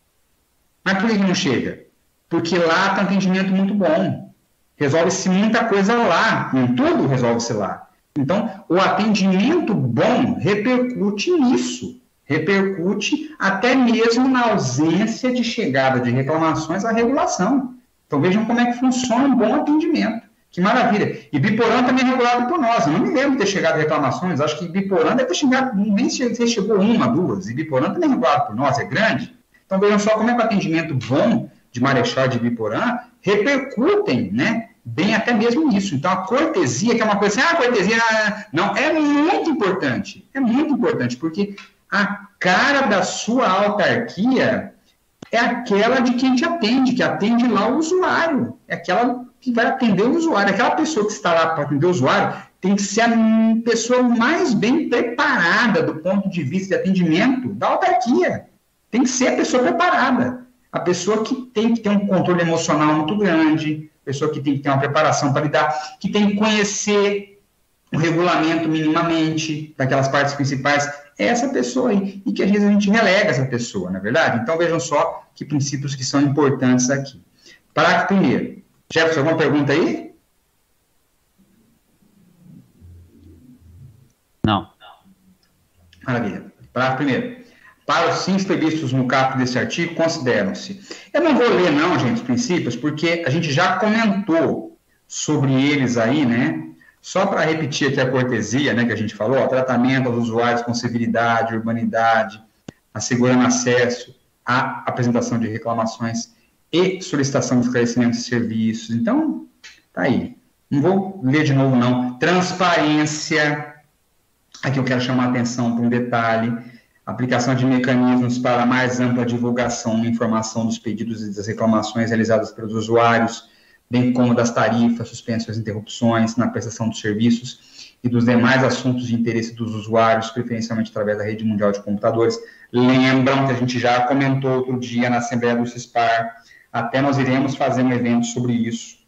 Mas por que não chega? Porque lá tem um atendimento muito bom. Resolve-se muita coisa lá, nem tudo resolve-se lá. Então, o atendimento bom repercute nisso. repercute até mesmo na ausência de chegada de reclamações à regulação. Então, vejam como é que funciona um bom atendimento. Que maravilha. E Biporã também é regulado por nós. Eu não me lembro de ter chegado reclamações. Acho que Biporã deve ter chegado, nem se chegou uma, duas. E Biporã também é regulado por nós, é grande. Então, vejam só como é que o atendimento bom de Marechal de Biporã repercutem, né, bem até mesmo nisso. Então, a cortesia, que é uma coisa assim, cortesia... Não, é muito importante. É muito importante, porque a cara da sua autarquia é aquela de quem te atende, que atende lá o usuário. É aquela que vai atender o usuário. Aquela pessoa que está lá para atender o usuário tem que ser a pessoa mais bem preparada do ponto de vista de atendimento da autarquia. Tem que ser a pessoa preparada. A pessoa que tem que ter um controle emocional muito grande, a pessoa que tem que ter uma preparação para lidar, que tem que conhecer o regulamento minimamente daquelas partes principais, é essa pessoa aí, e que às vezes a gente relega essa pessoa, não é verdade? Então vejam só que princípios que são importantes aqui. Parágrafo primeiro. Jefferson, alguma pergunta aí? Não. Maravilha. Parágrafo primeiro. Para os fins previstos no caput desse artigo, consideram-se. Eu não vou ler, não, gente, os princípios, porque a gente já comentou sobre eles aí, né? Só para repetir aqui a cortesia, né, que a gente falou, ó, tratamento aos usuários com civilidade, urbanidade, assegurando acesso à apresentação de reclamações e solicitação de esclarecimentos de serviços. Então, tá aí. Não vou ler de novo, não. Transparência. Aqui eu quero chamar a atenção para um detalhe. Aplicação de mecanismos para mais ampla divulgação e informação dos pedidos e das reclamações realizadas pelos usuários, bem como das tarifas, suspensões e interrupções na prestação dos serviços e dos demais assuntos de interesse dos usuários, preferencialmente através da rede mundial de computadores. Lembram que a gente já comentou outro dia na Assembleia do CISPAR, até nós iremos fazer um evento sobre isso.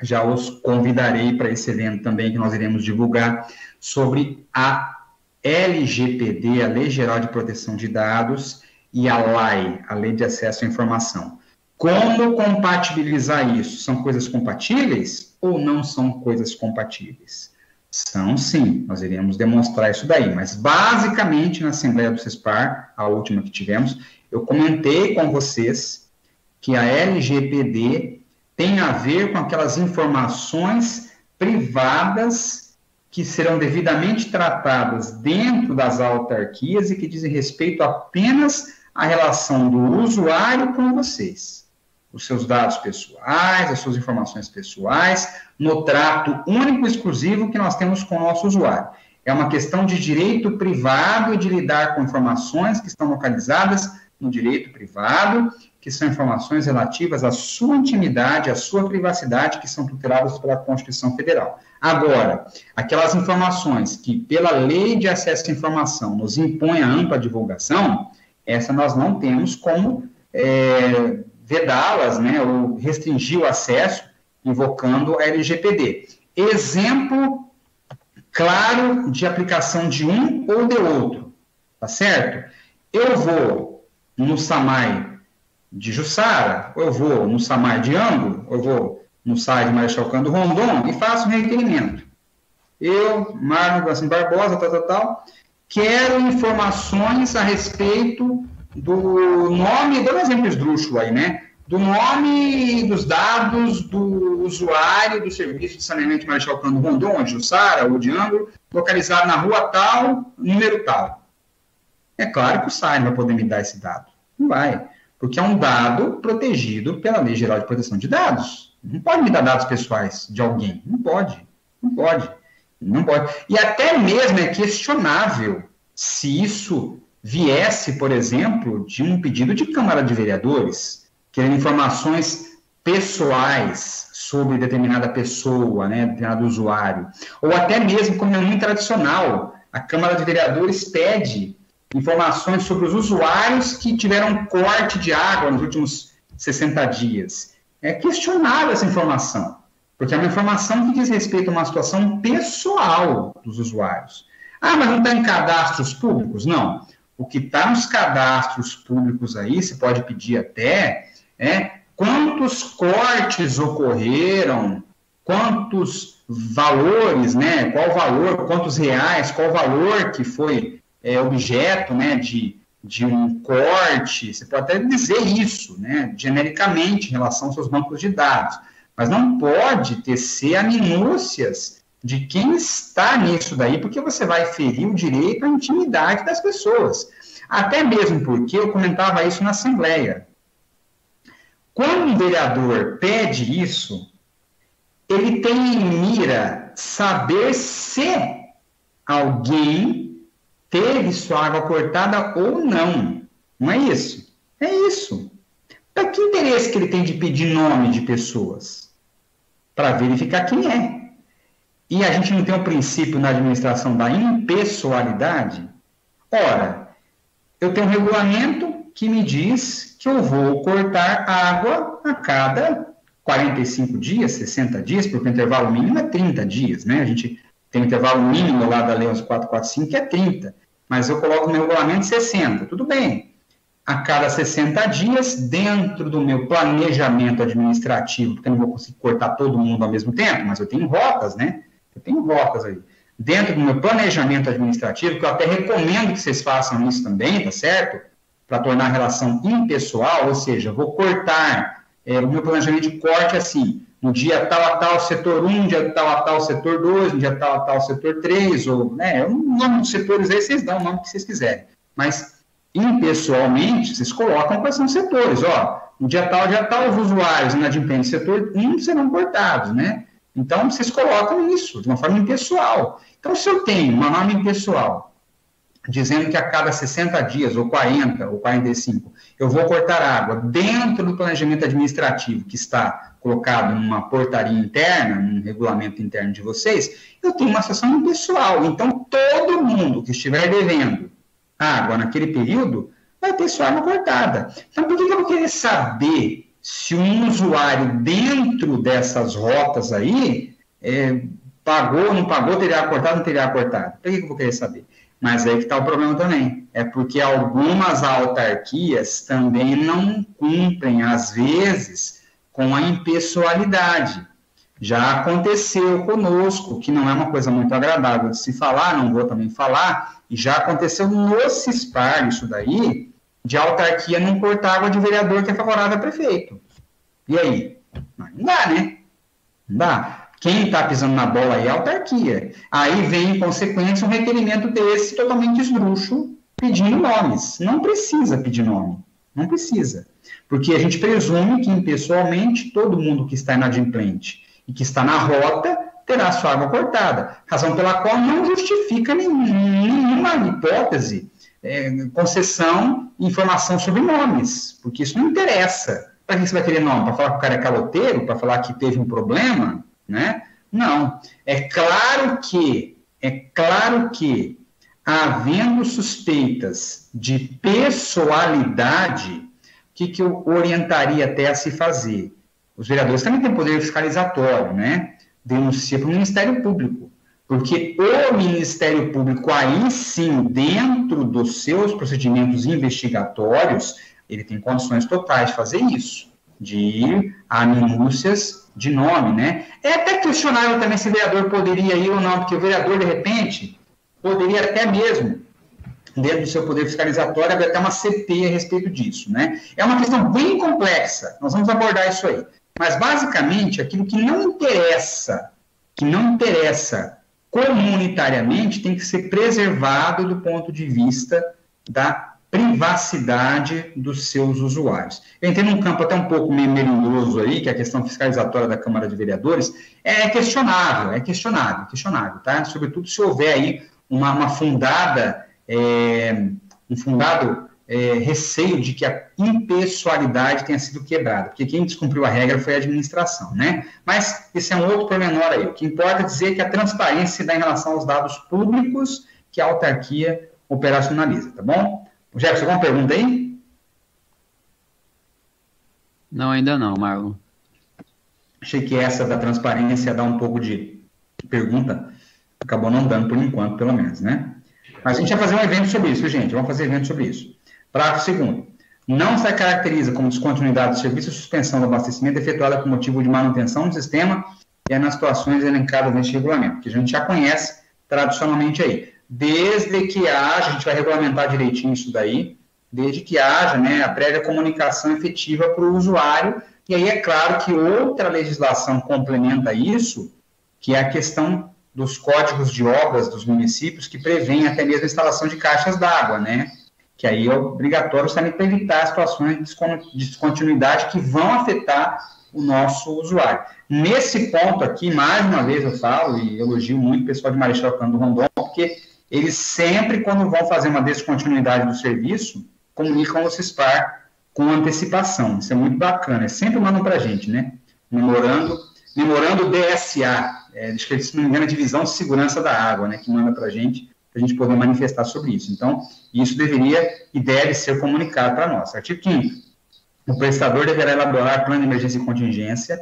Já os convidarei para esse evento também, que nós iremos divulgar, sobre a LGPD, a Lei Geral de Proteção de Dados, e a LAI, a Lei de Acesso à Informação. Como compatibilizar isso? São coisas compatíveis ou não são coisas compatíveis? São sim, nós iremos demonstrar isso daí, mas basicamente na Assembleia do CISPAR, a última que tivemos, eu comentei com vocês que a LGPD tem a ver com aquelas informações privadas que serão devidamente tratadas dentro das autarquias e que dizem respeito apenas à relação do usuário com vocês. Os seus dados pessoais, as suas informações pessoais, no trato único e exclusivo que nós temos com o nosso usuário. É uma questão de direito privado e de lidar com informações que estão localizadas no direito privado, que são informações relativas à sua intimidade, à sua privacidade, que são tuteladas pela Constituição Federal. Agora, aquelas informações que, pela Lei de Acesso à Informação, nos impõe a ampla divulgação, essa nós não temos como vedá-las, né, ou restringir o acesso, invocando a LGPD. Exemplo claro de aplicação de um ou de outro, tá certo? Eu vou no SAMAI de Jussara, ou eu vou no SAMAI de Ango, ou eu vou no site de Marechal Cândido Rondon e faço um requerimento. Eu, Marlon Gracinho Barbosa, tal, quero informações a respeito do nome, dá um exemplo esdrúxulo aí, né? Do nome e dos dados do usuário do serviço de saneamento de Marechal Cândido Rondon, de Jussara ou de Ango, localizado na rua tal, número tal. É claro que o SAI não vai poder me dar esse dado. Não vai. Porque é um dado protegido pela Lei Geral de Proteção de Dados. Não pode me dar dados pessoais de alguém. Não pode. Não pode. Não pode. E até mesmo é questionável se isso viesse, por exemplo, de um pedido de Câmara de Vereadores, querendo informações pessoais sobre determinada pessoa, né, determinado usuário. Ou até mesmo, como é muito tradicional, a Câmara de Vereadores pede informações sobre os usuários que tiveram corte de água nos últimos 60 dias. É questionável essa informação, porque é uma informação que diz respeito a uma situação pessoal dos usuários. Ah, mas não está em cadastros públicos? Não. O que está nos cadastros públicos aí, se pode pedir até, quantos cortes ocorreram, quantos valores, né, qual valor, quantos reais, qual valor que foi objeto, né, de um corte, você pode até dizer isso, né, genericamente, em relação aos seus bancos de dados, mas não pode tecer a minúcias de quem está nisso daí, porque você vai ferir o direito à intimidade das pessoas. Até mesmo porque eu comentava isso na Assembleia. Quando um vereador pede isso, ele tem em mira saber se alguém teve sua água cortada ou não. Não é isso? É isso. Para que interesse que ele tem de pedir nome de pessoas? Para verificar quem é. E a gente não tem um princípio na administração da impessoalidade? Ora, eu tenho um regulamento que me diz que eu vou cortar água a cada 45 dias, 60 dias, porque o intervalo mínimo é 30 dias, né? A gente tem um intervalo mínimo lá da Lei 11.445, que é 30, mas eu coloco no meu regulamento 60, tudo bem. A cada 60 dias, dentro do meu planejamento administrativo, porque eu não vou conseguir cortar todo mundo ao mesmo tempo, mas eu tenho rotas, né? Eu tenho rotas aí. Dentro do meu planejamento administrativo, que eu até recomendo que vocês façam isso também, tá certo? Para tornar a relação impessoal, ou seja, eu vou cortar, o meu planejamento de corte assim, no dia tal a tal setor 1, no dia tal a tal setor 2, no dia tal a tal setor 3, ou, né, o nome dos setores aí vocês dão o nome que vocês quiserem. Mas, impessoalmente, vocês colocam quais são os setores, ó, no dia tal, os usuários inadimplentes do setor 1 serão cortados, né? Então, vocês colocam isso de uma forma impessoal. Então, se eu tenho uma norma impessoal dizendo que a cada 60 dias, ou 40, ou 45, eu vou cortar água dentro do planejamento administrativo que está colocado numa portaria interna, num regulamento interno de vocês, eu tenho uma situação impessoal. Então, todo mundo que estiver devendo água naquele período vai ter sua água cortada. Então, por que eu vou querer saber se um usuário dentro dessas rotas aí pagou, não pagou, teria cortado, não teria cortado? Por que eu vou querer saber? Mas aí que está o problema também. É porque algumas autarquias também não cumprem, às vezes, com a impessoalidade. Já aconteceu conosco, que não é uma coisa muito agradável de se falar, não vou também falar, e já aconteceu no CISPAR, isso daí, de autarquia não cortar água de vereador que é favorável a prefeito. E aí? Não dá, né? Não dá. Quem está pisando na bola aí é a autarquia. Aí vem, em consequência, um requerimento desse totalmente esdrúxulo, pedindo nomes. Não precisa pedir nome. Não precisa. Porque a gente presume que, impessoalmente, todo mundo que está inadimplente e que está na rota terá sua água cortada. Razão pela qual não justifica nenhuma hipótese, concessão e informação sobre nomes. Porque isso não interessa. Para que você vai querer nome? Para falar que o cara é caloteiro? Para falar que teve um problema? Né? Não. É claro que, havendo suspeitas de pessoalidade, o que eu orientaria até a se fazer? Os vereadores também têm poder fiscalizatório, né? Denuncia para o Ministério Público, porque o Ministério Público, aí sim, dentro dos seus procedimentos investigatórios, ele tem condições totais de fazer isso, de ir a minúcias de nome, né? É até questionável também se o vereador poderia ir ou não, porque o vereador, de repente, poderia até mesmo, dentro do seu poder fiscalizatório, haver até uma CP a respeito disso, né? É uma questão bem complexa, nós vamos abordar isso aí. Mas, basicamente, aquilo que não interessa comunitariamente tem que ser preservado do ponto de vista da privacidade dos seus usuários. Eu entrei num campo até um pouco meio melindroso aí, que é a questão fiscalizatória da Câmara de Vereadores, é questionável, tá? Sobretudo se houver aí um fundado receio de que a impessoalidade tenha sido quebrada, porque quem descumpriu a regra foi a administração, né? Mas esse é um outro pormenor aí. O que importa é dizer que a transparência se dá em relação aos dados públicos que a autarquia operacionaliza, tá bom? Jefferson, alguma pergunta aí? Não, ainda não, Marlon. Achei que essa da transparência ia dar um pouco de pergunta, acabou não dando por enquanto, pelo menos, né? Mas a gente vai fazer um evento sobre isso, gente, vamos fazer evento sobre isso. Parágrafo 2º. Não se caracteriza como descontinuidade do serviço a suspensão do abastecimento efetuada por motivo de manutenção do sistema e é nas situações elencadas neste regulamento, que a gente já conhece tradicionalmente aí. desde que haja, a gente vai regulamentar direitinho isso daí, desde que haja, né, a prévia comunicação efetiva para o usuário, e aí é claro que outra legislação complementa isso, que é a questão dos códigos de obras dos municípios, que prevêem até mesmo a instalação de caixas d'água, né, que aí é obrigatório justamente para evitar situações de descontinuidade que vão afetar o nosso usuário. Nesse ponto aqui, mais uma vez eu falo, e elogio muito o pessoal de Marechal Cândido Rondon, porque eles sempre, quando vão fazer uma descontinuidade do serviço, comunicam ao CISPAR com antecipação. Isso é muito bacana. Sempre mandam para a gente, né? Memorando DSA, acho que, se não me engano, é a Divisão de Segurança da Água, né? Que manda para a gente poder manifestar sobre isso. Então, isso deveria e deve ser comunicado para nós. Artigo 5º. O prestador deverá elaborar plano de emergência e contingência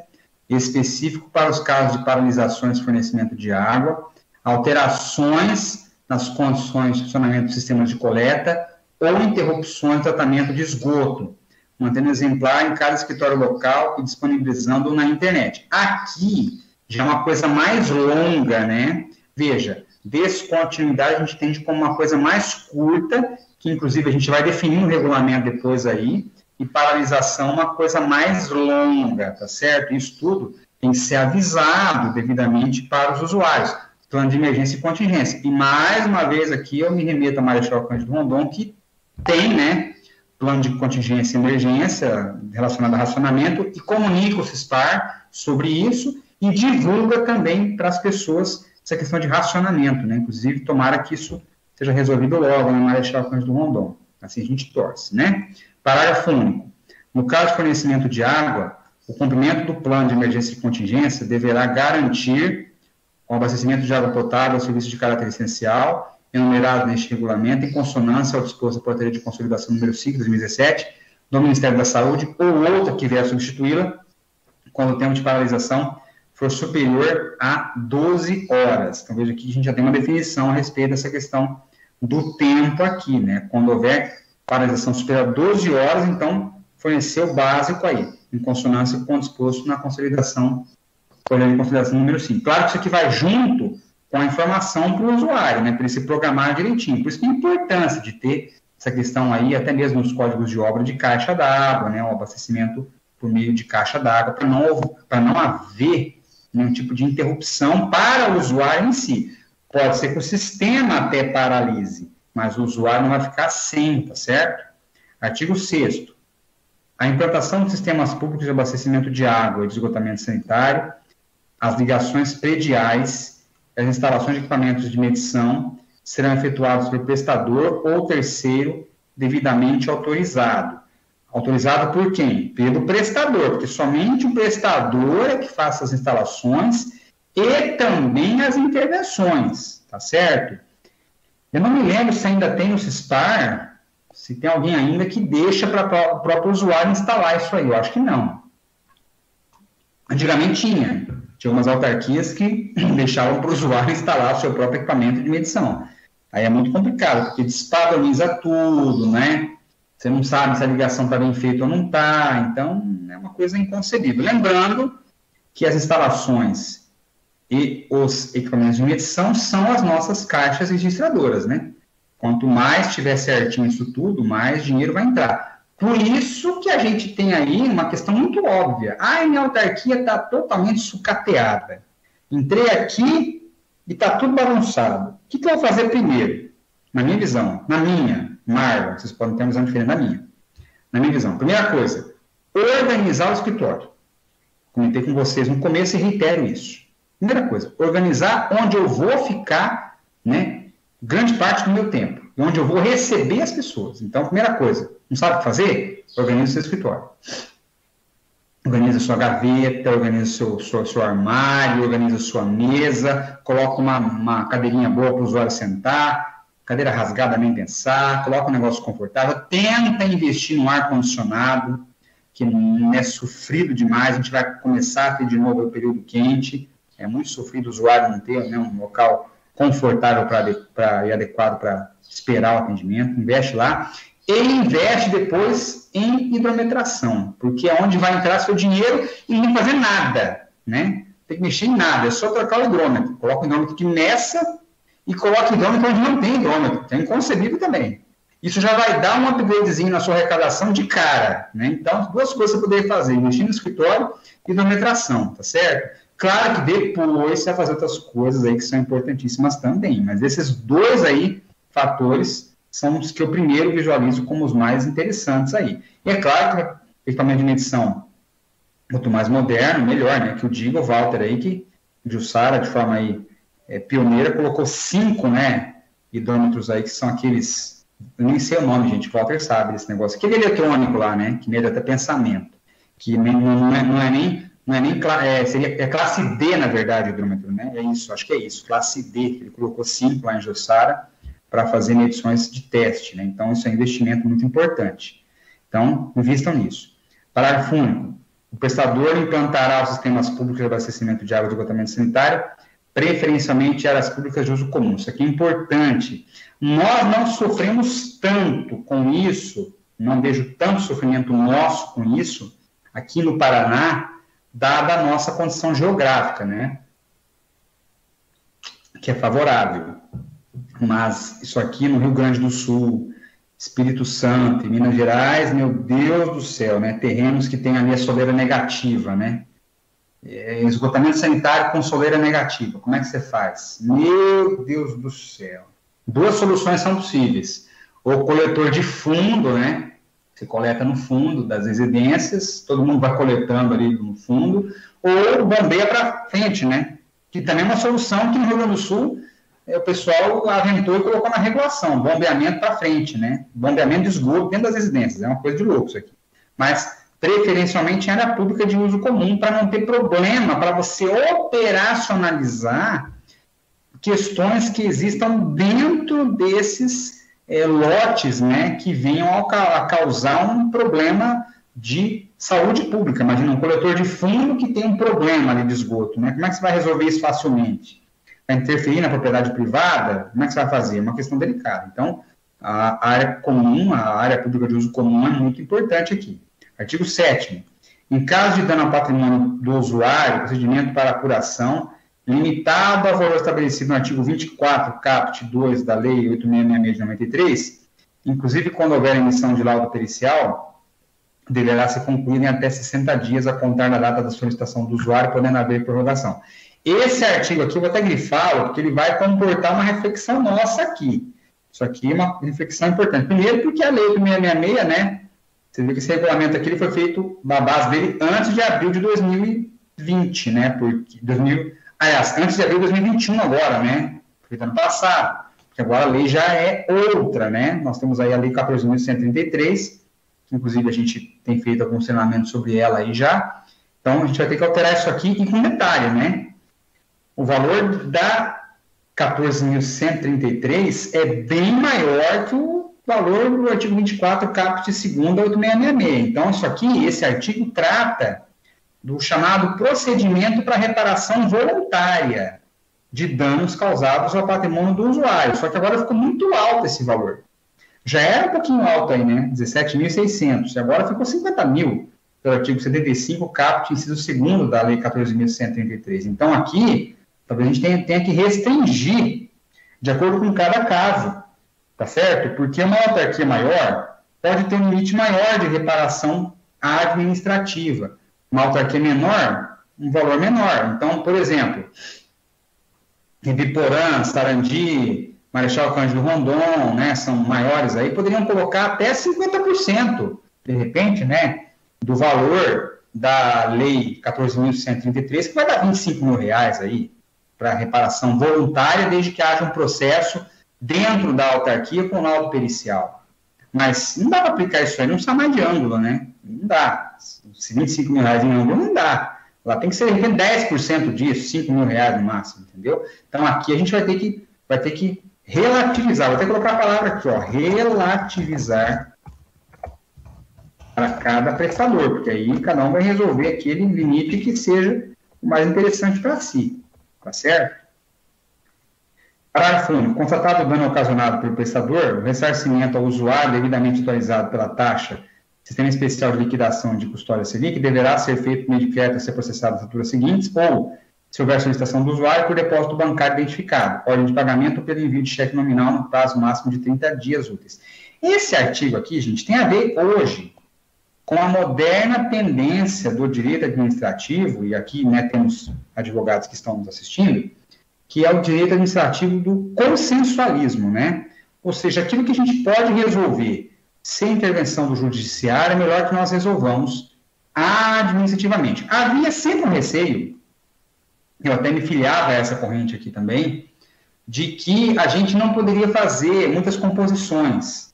específico para os casos de paralisações de fornecimento de água, alterações nas condições de funcionamento dos sistemas de coleta ou interrupções de tratamento de esgoto, mantendo exemplar em cada escritório local e disponibilizando na internet. Aqui já é uma coisa mais longa, né? Veja, descontinuidade a gente entende como uma coisa mais curta, que inclusive a gente vai definir no regulamento depois aí, e paralisação uma coisa mais longa, tá certo? Isso tudo tem que ser avisado devidamente para os usuários. Plano de emergência e contingência. E mais uma vez aqui eu me remeto a Marechal Cândido Rondon, que tem, né, plano de contingência e emergência relacionado a racionamento e comunica o CISPAR sobre isso e divulga também para as pessoas essa questão de racionamento, né? Inclusive, tomara que isso seja resolvido logo na Marechal Cândido Rondon. Assim a gente torce, né? Parágrafo único. No caso de fornecimento de água, o cumprimento do plano de emergência e contingência deverá garantir o abastecimento de água potável ao serviço de caráter essencial, enumerado neste regulamento, em consonância ao disposto da Portaria de Consolidação número 5, de 2017, do Ministério da Saúde, ou outra que vier a substituí-la, quando o tempo de paralisação for superior a 12 horas. Então, veja aqui que a gente já tem uma definição a respeito dessa questão do tempo aqui, né? Quando houver paralisação superior a 12 horas, então, fornecer o básico aí, em consonância com o disposto na consolidação, Portaria de Consolidação número 5. Claro que isso aqui vai junto com a informação para o usuário, né? Para ele se programar direitinho. Por isso que a importância de ter essa questão aí, até mesmo nos códigos de obra de caixa d'água, né? O abastecimento por meio de caixa d'água, para não haver nenhum tipo de interrupção para o usuário em si. Pode ser que o sistema até paralise, mas o usuário não vai ficar sem, tá certo? Artigo 6º. A implantação de sistemas públicos de abastecimento de água e de esgotamento sanitário, as ligações prediais, as instalações de equipamentos de medição serão efetuadas pelo prestador ou terceiro devidamente autorizado. Autorizado por quem? Pelo prestador, porque somente o prestador é que faz as instalações e também as intervenções, tá certo? Eu não me lembro se ainda tem no CISPAR, se tem alguém ainda que deixa para o próprio usuário instalar isso aí. Eu acho que não. Antigamente tinha umas autarquias que deixavam para o usuário instalar o seu próprio equipamento de medição. Aí é muito complicado, porque despadroniza tudo, né? Você não sabe se a ligação está bem feita ou não está, então é uma coisa inconcebível. Lembrando que as instalações e os equipamentos de medição são as nossas caixas registradoras, né? Quanto mais tiver certinho isso tudo, mais dinheiro vai entrar. Por isso que a gente tem aí uma questão muito óbvia. Ah, minha autarquia está totalmente sucateada. Entrei aqui e está tudo bagunçado. O que eu vou fazer primeiro? Na minha visão, Marlon, vocês podem ter uma visão diferente da minha. Na minha visão, primeira coisa, organizar o escritório. Comentei com vocês no começo e reitero isso. Primeira coisa, organizar onde eu vou ficar, né, grande parte do meu tempo, onde eu vou receber as pessoas. Então, primeira coisa, não sabe o que fazer? Organiza o seu escritório. Organiza a sua gaveta, organiza o seu armário, organiza a sua mesa, coloca uma cadeirinha boa para o usuário sentar, cadeira rasgada nem pensar, coloca um negócio confortável, tenta investir no ar-condicionado, que não é sofrido demais, a gente vai começar a ter de novo o período quente, é muito sofrido o usuário não ter, né, um local confortável e adequado para esperar o atendimento, investe lá, e investe depois em hidrometração, porque é onde vai entrar seu dinheiro e não fazer nada, né? Tem que mexer em nada, é só trocar o hidrômetro, coloca o hidrômetro aqui nessa e coloque hidrômetro onde não tem hidrômetro, que é inconcebível também. Isso já vai dar um upgradezinho na sua arrecadação de cara, né? Então, duas coisas você poderia fazer, investir no escritório e hidrometração, tá certo? Claro que depois você vai fazer outras coisas aí que são importantíssimas também, mas esses dois aí, fatores, são os que eu primeiro visualizo como os mais interessantes aí. E é claro que o equipamento de medição, quanto mais moderno, melhor, né? Que o Diego, o Walter aí, que de Jussara, de forma aí pioneira, colocou 5, né, hidrômetros aí, que são aqueles, eu nem sei o nome, gente, o Walter sabe desse negócio, aquele eletrônico lá, né, que mede até pensamento, que seria classe D, na verdade, o hidrômetro, né, é isso, acho que é isso, classe D, ele colocou 5 lá em Jussara para fazer medições de teste, né, então isso é um investimento muito importante. Então, invistam nisso. Parágrafo único. O prestador implantará os sistemas públicos de abastecimento de água de esgotamento sanitário, preferencialmente áreas públicas de uso comum. Isso aqui é importante. Nós não sofremos tanto com isso, não vejo tanto sofrimento nosso com isso, aqui no Paraná, dada a nossa condição geográfica, né? Que é favorável. Mas isso aqui no Rio Grande do Sul, Espírito Santo e Minas Gerais, meu Deus do céu, né? Terrenos que tem ali a soleira negativa, né? Esgotamento sanitário com soleira negativa. Como é que você faz? Meu Deus do céu. Duas soluções são possíveis. Ou coletor de fundo, né? Você coleta no fundo das residências, todo mundo vai coletando ali no fundo, ou bombeia para frente, né? Que também é uma solução que no Rio Grande do Sul o pessoal aventou e colocou na regulação, bombeamento para frente, né? Bombeamento de esgoto dentro das residências, é uma coisa de louco isso aqui. Mas, preferencialmente, em área pública de uso comum, para não ter problema, para você operacionalizar questões que existam dentro desses lotes, né, que venham a causar um problema de saúde pública. Imagina um coletor de fundo que tem um problema ali de esgoto, né? Como é que você vai resolver isso facilmente? Vai interferir na propriedade privada? Como é que você vai fazer? É uma questão delicada. Então, a área comum, a área pública de uso comum é muito importante aqui. Artigo 7º. Em caso de dano ao patrimônio do usuário, procedimento para apuração, limitado ao valor estabelecido no artigo 24, caput 2 da Lei 8.666 de 93, inclusive quando houver emissão de laudo pericial, deverá ser concluído em até 60 dias a contar da data da solicitação do usuário, podendo haver prorrogação. Esse artigo aqui, eu vou até grifá-lo, porque ele vai comportar uma reflexão nossa aqui. Isso aqui é uma reflexão importante. Primeiro, porque a Lei 8.666, né? Você vê que esse regulamento aqui ele foi feito na base dele antes de abril de 2020, né? Antes de abril de 2021 agora, né? Foi ano passado. Porque agora a lei já é outra, né? Nós temos aí a Lei 14.133, que inclusive a gente tem feito alguns treinamentos sobre ela aí já. Então, a gente vai ter que alterar isso aqui e com detalhe, né? O valor da 14.133 é bem maior que o valor do artigo 24, caput 2º da 8.666. Então, isso aqui, esse artigo trata do chamado procedimento para reparação voluntária de danos causados ao patrimônio do usuário. Só que agora ficou muito alto esse valor. Já era um pouquinho alto aí, né? 17.600. E agora ficou 50 mil pelo artigo 75, caput, inciso 2º da Lei 14.133. Então, aqui, talvez a gente tenha que restringir de acordo com cada caso, tá certo? Porque uma autarquia maior pode ter um limite maior de reparação administrativa. Uma autarquia menor, um valor menor. Então, por exemplo, em Biporã, Sarandi, Marechal Cândido Rondon, né, são maiores aí, poderiam colocar até 50%, de repente, né, do valor da Lei 14.133, que vai dar R$25 mil aí, para reparação voluntária, desde que haja um processo dentro da autarquia com laudo pericial. Mas não dá para aplicar isso aí, não precisa mais de ângulo, né? Não dá. Se R$25 mil em ângulo, não dá. Lá tem que ser 10% disso, R$5 mil no máximo, entendeu? Então, aqui a gente vai ter que relativizar, vou até colocar a palavra aqui, ó, relativizar para cada prestador, porque aí cada um vai resolver aquele limite que seja o mais interessante para si, tá certo? Parágrafo único. Constatado o dano ocasionado pelo prestador, o ressarcimento ao usuário devidamente atualizado pela taxa Sistema Especial de Liquidação de Custódia Selic deverá ser feito por meio de crédito a ser processado nas faturas seguintes ou, se houver solicitação do usuário, por depósito bancário identificado, ordem de pagamento ou pelo envio de cheque nominal no prazo máximo de 30 dias úteis. Esse artigo aqui, gente, tem a ver hoje com a moderna tendência do direito administrativo, e aqui, né, temos advogados que estão nos assistindo, que é o direito administrativo do consensualismo, né? Ou seja, aquilo que a gente pode resolver sem intervenção do judiciário, é melhor que nós resolvamos administrativamente. Havia sempre um receio, eu até me filiava a essa corrente aqui também, de que a gente não poderia fazer muitas composições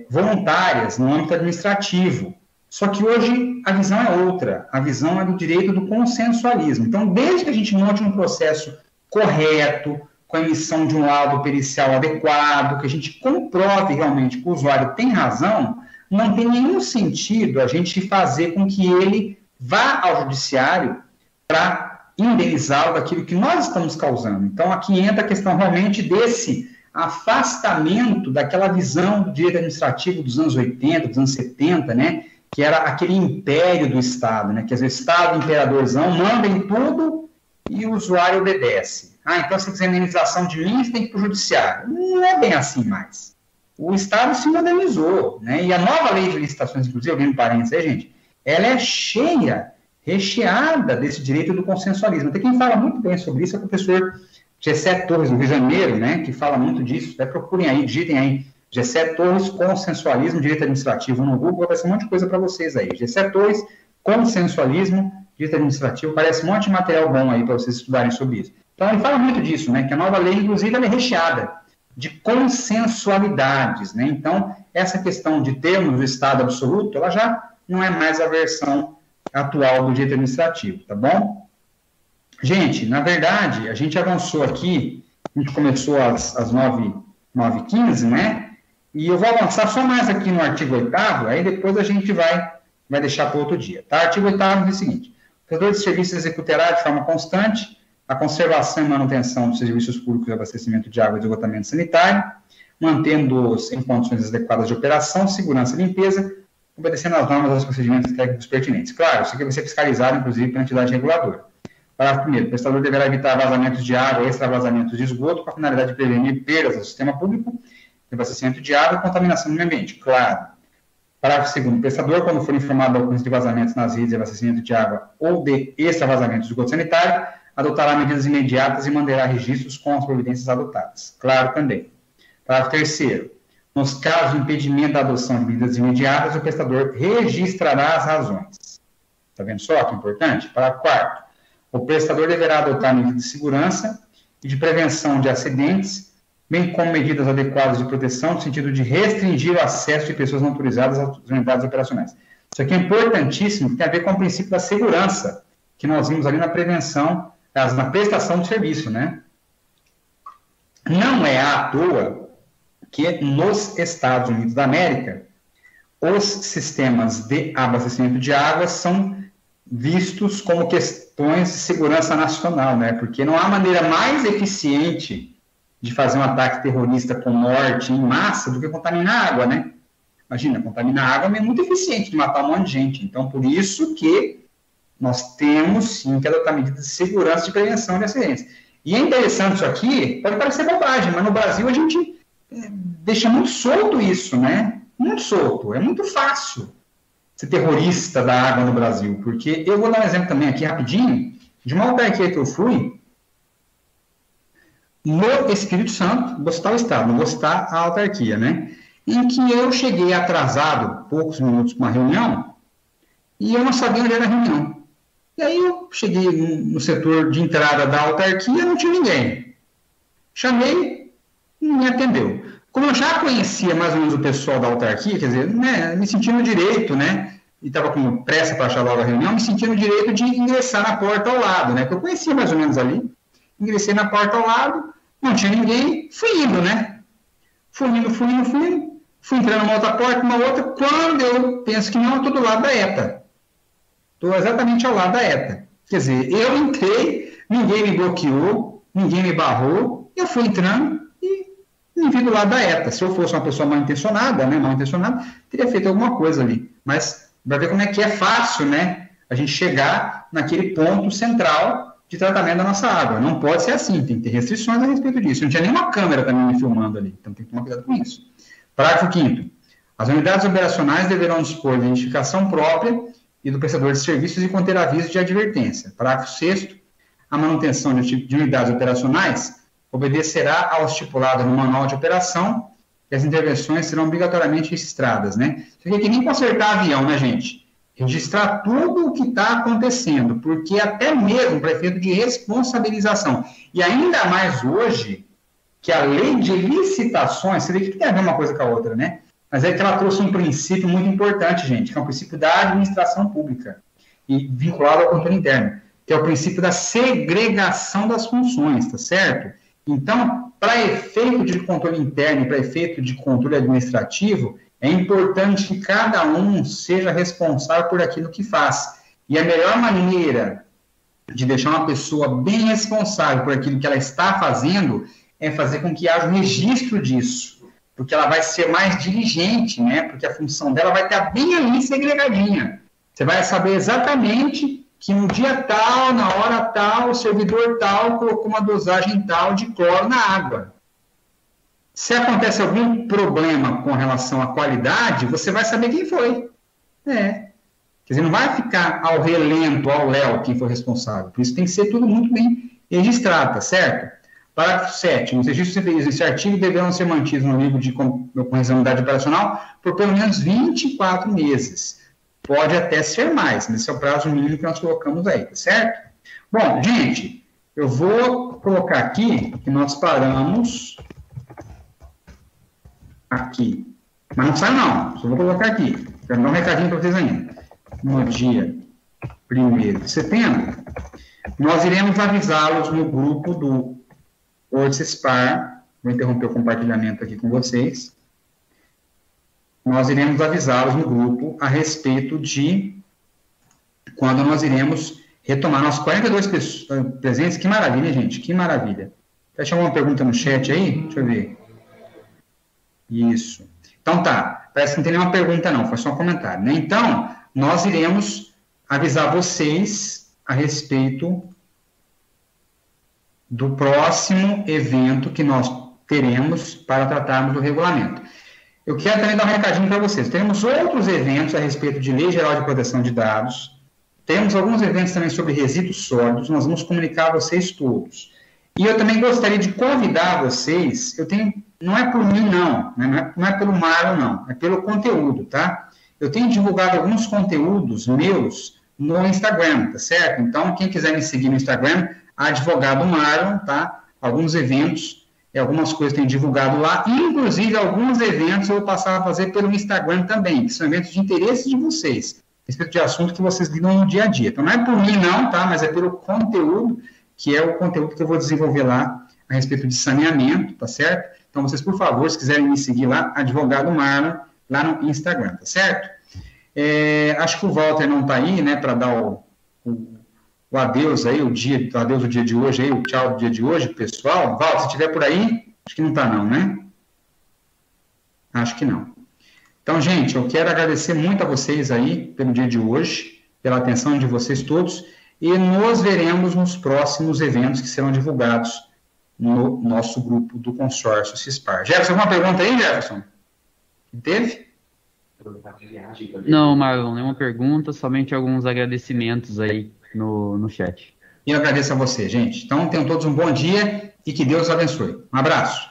voluntárias no âmbito administrativo. Só que hoje a visão é outra, a visão é do direito do consensualismo. Então, desde que a gente monte um processo correto, com a emissão de um laudo pericial adequado, que a gente comprove realmente que o usuário tem razão, não tem nenhum sentido a gente fazer com que ele vá ao judiciário para indenizá-lo daquilo que nós estamos causando. Então, aqui entra a questão realmente desse afastamento daquela visão do direito administrativo dos anos 80, dos anos 70, né, que era aquele império do Estado, né, que às vezes o Estado, imperadorzão, manda em tudo e o usuário obedece. Então se quiser indenização de mim, você tem que ir para o judiciário. Não é bem assim mais. O Estado se modernizou, né, e a nova lei de licitações, inclusive, abrindo parênteses aí, gente, ela é recheada desse direito do consensualismo. Até quem fala muito bem sobre isso é o professor Gessé Torres, do Rio de Janeiro, né, que fala muito disso. Até procurem aí, digitem aí, Gessé Torres, consensualismo, direito administrativo no Google, vai aparecer um monte de coisa para vocês aí. Gessé Torres, consensualismo, direito administrativo, parece um monte de material bom aí para vocês estudarem sobre isso. Então, ele fala muito disso, né, que a nova lei, inclusive, ela é recheada de consensualidades, né, então, essa questão de termos do Estado absoluto, ela já não é mais a versão atual do direito administrativo, tá bom? Gente, na verdade, a gente avançou aqui, a gente começou às 9h15, né? E eu vou avançar só mais aqui no artigo 8º, aí depois a gente vai deixar para outro dia, tá? Artigo 8º diz o seguinte: o prestador de serviços executará de forma constante a conservação e manutenção dos serviços públicos de abastecimento de água e de esgotamento sanitário, mantendo-os em condições adequadas de operação, segurança e limpeza, obedecendo às normas e aos procedimentos técnicos pertinentes. Claro, isso aqui vai ser fiscalizado, inclusive, pela entidade reguladora. Parágrafo 1º. O prestador deverá evitar vazamentos de água e extravasamentos de esgoto com a finalidade de prevenir perdas ao sistema público de abastecimento de água e contaminação do meio ambiente. Claro. Parágrafo 2º. O prestador, quando for informado da ocorrência de vazamentos nas redes de abastecimento de água ou de extravasamentos de esgoto sanitário, adotará medidas imediatas e manterá registros com as providências adotadas. Claro também. Parágrafo 3º. Nos casos de impedimento da adoção de medidas imediatas, o prestador registrará as razões. Está vendo só que importante? Parágrafo 4º. O prestador deverá adotar medidas de segurança e de prevenção de acidentes, bem como medidas adequadas de proteção, no sentido de restringir o acesso de pessoas não autorizadas às unidades operacionais. Isso aqui é importantíssimo, tem a ver com o princípio da segurança, que nós vimos ali na prevenção, na prestação de serviço, né? Não é à toa que nos Estados Unidos da América, os sistemas de abastecimento de água são vistos como questões de segurança nacional, né? Porque não há maneira mais eficiente de fazer um ataque terrorista com morte em massa do que contaminar a água, né? Imagina, contaminar a água é muito eficiente de matar um monte de gente. Então, por isso que nós temos, sim, que adotar medidas de segurança e de prevenção de acidentes. E é interessante isso aqui, pode parecer bobagem, mas no Brasil a gente deixa muito solto isso, né? Muito solto, é muito fácil ser terrorista da água no Brasil, porque eu vou dar um exemplo também aqui rapidinho, de uma autarquia que eu fui, no Espírito Santo, vou citar o estado, não vou citar a autarquia, né? Em que eu cheguei atrasado, poucos minutos para uma reunião, e eu não sabia onde era a reunião. E aí eu cheguei no setor de entrada da autarquia, não tinha ninguém. Chamei, ninguém atendeu. Como eu já conhecia mais ou menos o pessoal da autarquia, quer dizer, né, me senti no direito, né, e estava com pressa para achar logo a reunião, me senti no direito de ingressar na porta ao lado, né, porque eu conhecia mais ou menos ali, ingressei na porta ao lado, não tinha ninguém, fui indo, né, fui indo, fui entrando numa outra porta, uma outra, quando eu penso que não, estou do lado da ETA, estou exatamente ao lado da ETA, quer dizer, eu entrei, ninguém me bloqueou, ninguém me barrou, eu fui entrando, e vi do lado da ETA. Se eu fosse uma pessoa mal intencionada, teria feito alguma coisa ali. Mas vai ver como é que é fácil, né, a gente chegar naquele ponto central de tratamento da nossa água. Não pode ser assim, tem que ter restrições a respeito disso. Não tinha nenhuma câmera também me filmando ali, então tem que tomar cuidado com isso. Parágrafo 5º. As unidades operacionais deverão dispor de identificação própria e do prestador de serviços e conter aviso de advertência. Parágrafo 6º. A manutenção de unidades operacionais obedecerá ao estipulado no manual de operação e as intervenções serão obrigatoriamente registradas, né? Isso aqui é que nem consertar avião, né, gente? Registrar tudo o que está acontecendo, porque até mesmo para efeito de responsabilização. E ainda mais hoje, que a lei de licitações, você vê que tem a ver uma coisa com a outra, né? Mas é que ela trouxe um princípio muito importante, gente, que é o princípio da administração pública, e vinculado ao controle interno, que é o princípio da segregação das funções, tá certo? Então, para efeito de controle interno e para efeito de controle administrativo, é importante que cada um seja responsável por aquilo que faz. E a melhor maneira de deixar uma pessoa bem responsável por aquilo que ela está fazendo é fazer com que haja um registro disso, porque ela vai ser mais diligente, né? Porque a função dela vai estar bem ali segregadinha. Você vai saber exatamente que no dia tal, na hora tal, o servidor tal colocou uma dosagem tal de cloro na água. Se acontece algum problema com relação à qualidade, você vai saber quem foi. Quer dizer, não vai ficar ao relento, ao léu, quem foi responsável. Por isso tem que ser tudo muito bem registrado, tá certo? Parágrafo 7º. Os registros referidos nesse artigo deverão ser mantidos no livro de correção da unidade operacional por pelo menos 24 meses. Pode até ser mais, mas esse é o prazo mínimo que nós colocamos aí, tá certo? Bom, gente, eu vou colocar aqui que nós paramos aqui. Mas não sai não, só vou colocar aqui. Quero dar um recadinho para vocês ainda. No dia 1º de setembro, nós iremos avisá-los no grupo do Orcespar. Vou interromper o compartilhamento aqui com vocês. Nós iremos avisá-los no grupo a respeito de quando nós iremos retomar nossos 42 presentes. Que maravilha, gente, que maravilha. Deixa eu uma pergunta no chat aí, deixa eu ver. Isso. Então tá, parece que não tem nenhuma pergunta não, foi só um comentário, né? Então, nós iremos avisar vocês a respeito do próximo evento que nós teremos para tratarmos do regulamento. Eu quero também dar um recadinho para vocês. Temos outros eventos a respeito de Lei Geral de Proteção de Dados, temos alguns eventos também sobre resíduos sólidos, nós vamos comunicar a vocês todos. E eu também gostaria de convidar vocês, não é por mim não, né? Não é pelo Marlon não, é pelo conteúdo, tá? Eu tenho divulgado alguns conteúdos meus no Instagram, tá certo? Então, quem quiser me seguir no Instagram, Advogado Marlon, tá? Alguns eventos, algumas coisas tem divulgado lá, inclusive alguns eventos eu vou passar a fazer pelo Instagram também, que são eventos de interesse de vocês, respeito de assunto que vocês lidam no dia a dia. Então, não é por mim não, tá? Mas é pelo conteúdo, que é o conteúdo que eu vou desenvolver lá a respeito de saneamento, tá certo? Então, vocês, por favor, se quiserem me seguir lá, Advogado Marlon, lá no Instagram, tá certo? Acho que o Walter não tá aí, né, para dar o adeus aí, o adeus do dia de hoje aí, o tchau do dia de hoje, pessoal. Walter, se estiver por aí, acho que não tá não, né? Acho que não. Então, gente, eu quero agradecer muito a vocês aí pelo dia de hoje, pela atenção de vocês todos, e nos veremos nos próximos eventos que serão divulgados no nosso grupo do consórcio CISPAR. Jefferson, alguma pergunta aí, Jefferson? Teve? Não, Marlon, nenhuma pergunta, somente alguns agradecimentos aí no chat. E eu agradeço a você, gente. Então, tenham todos um bom dia e que Deus abençoe. Um abraço.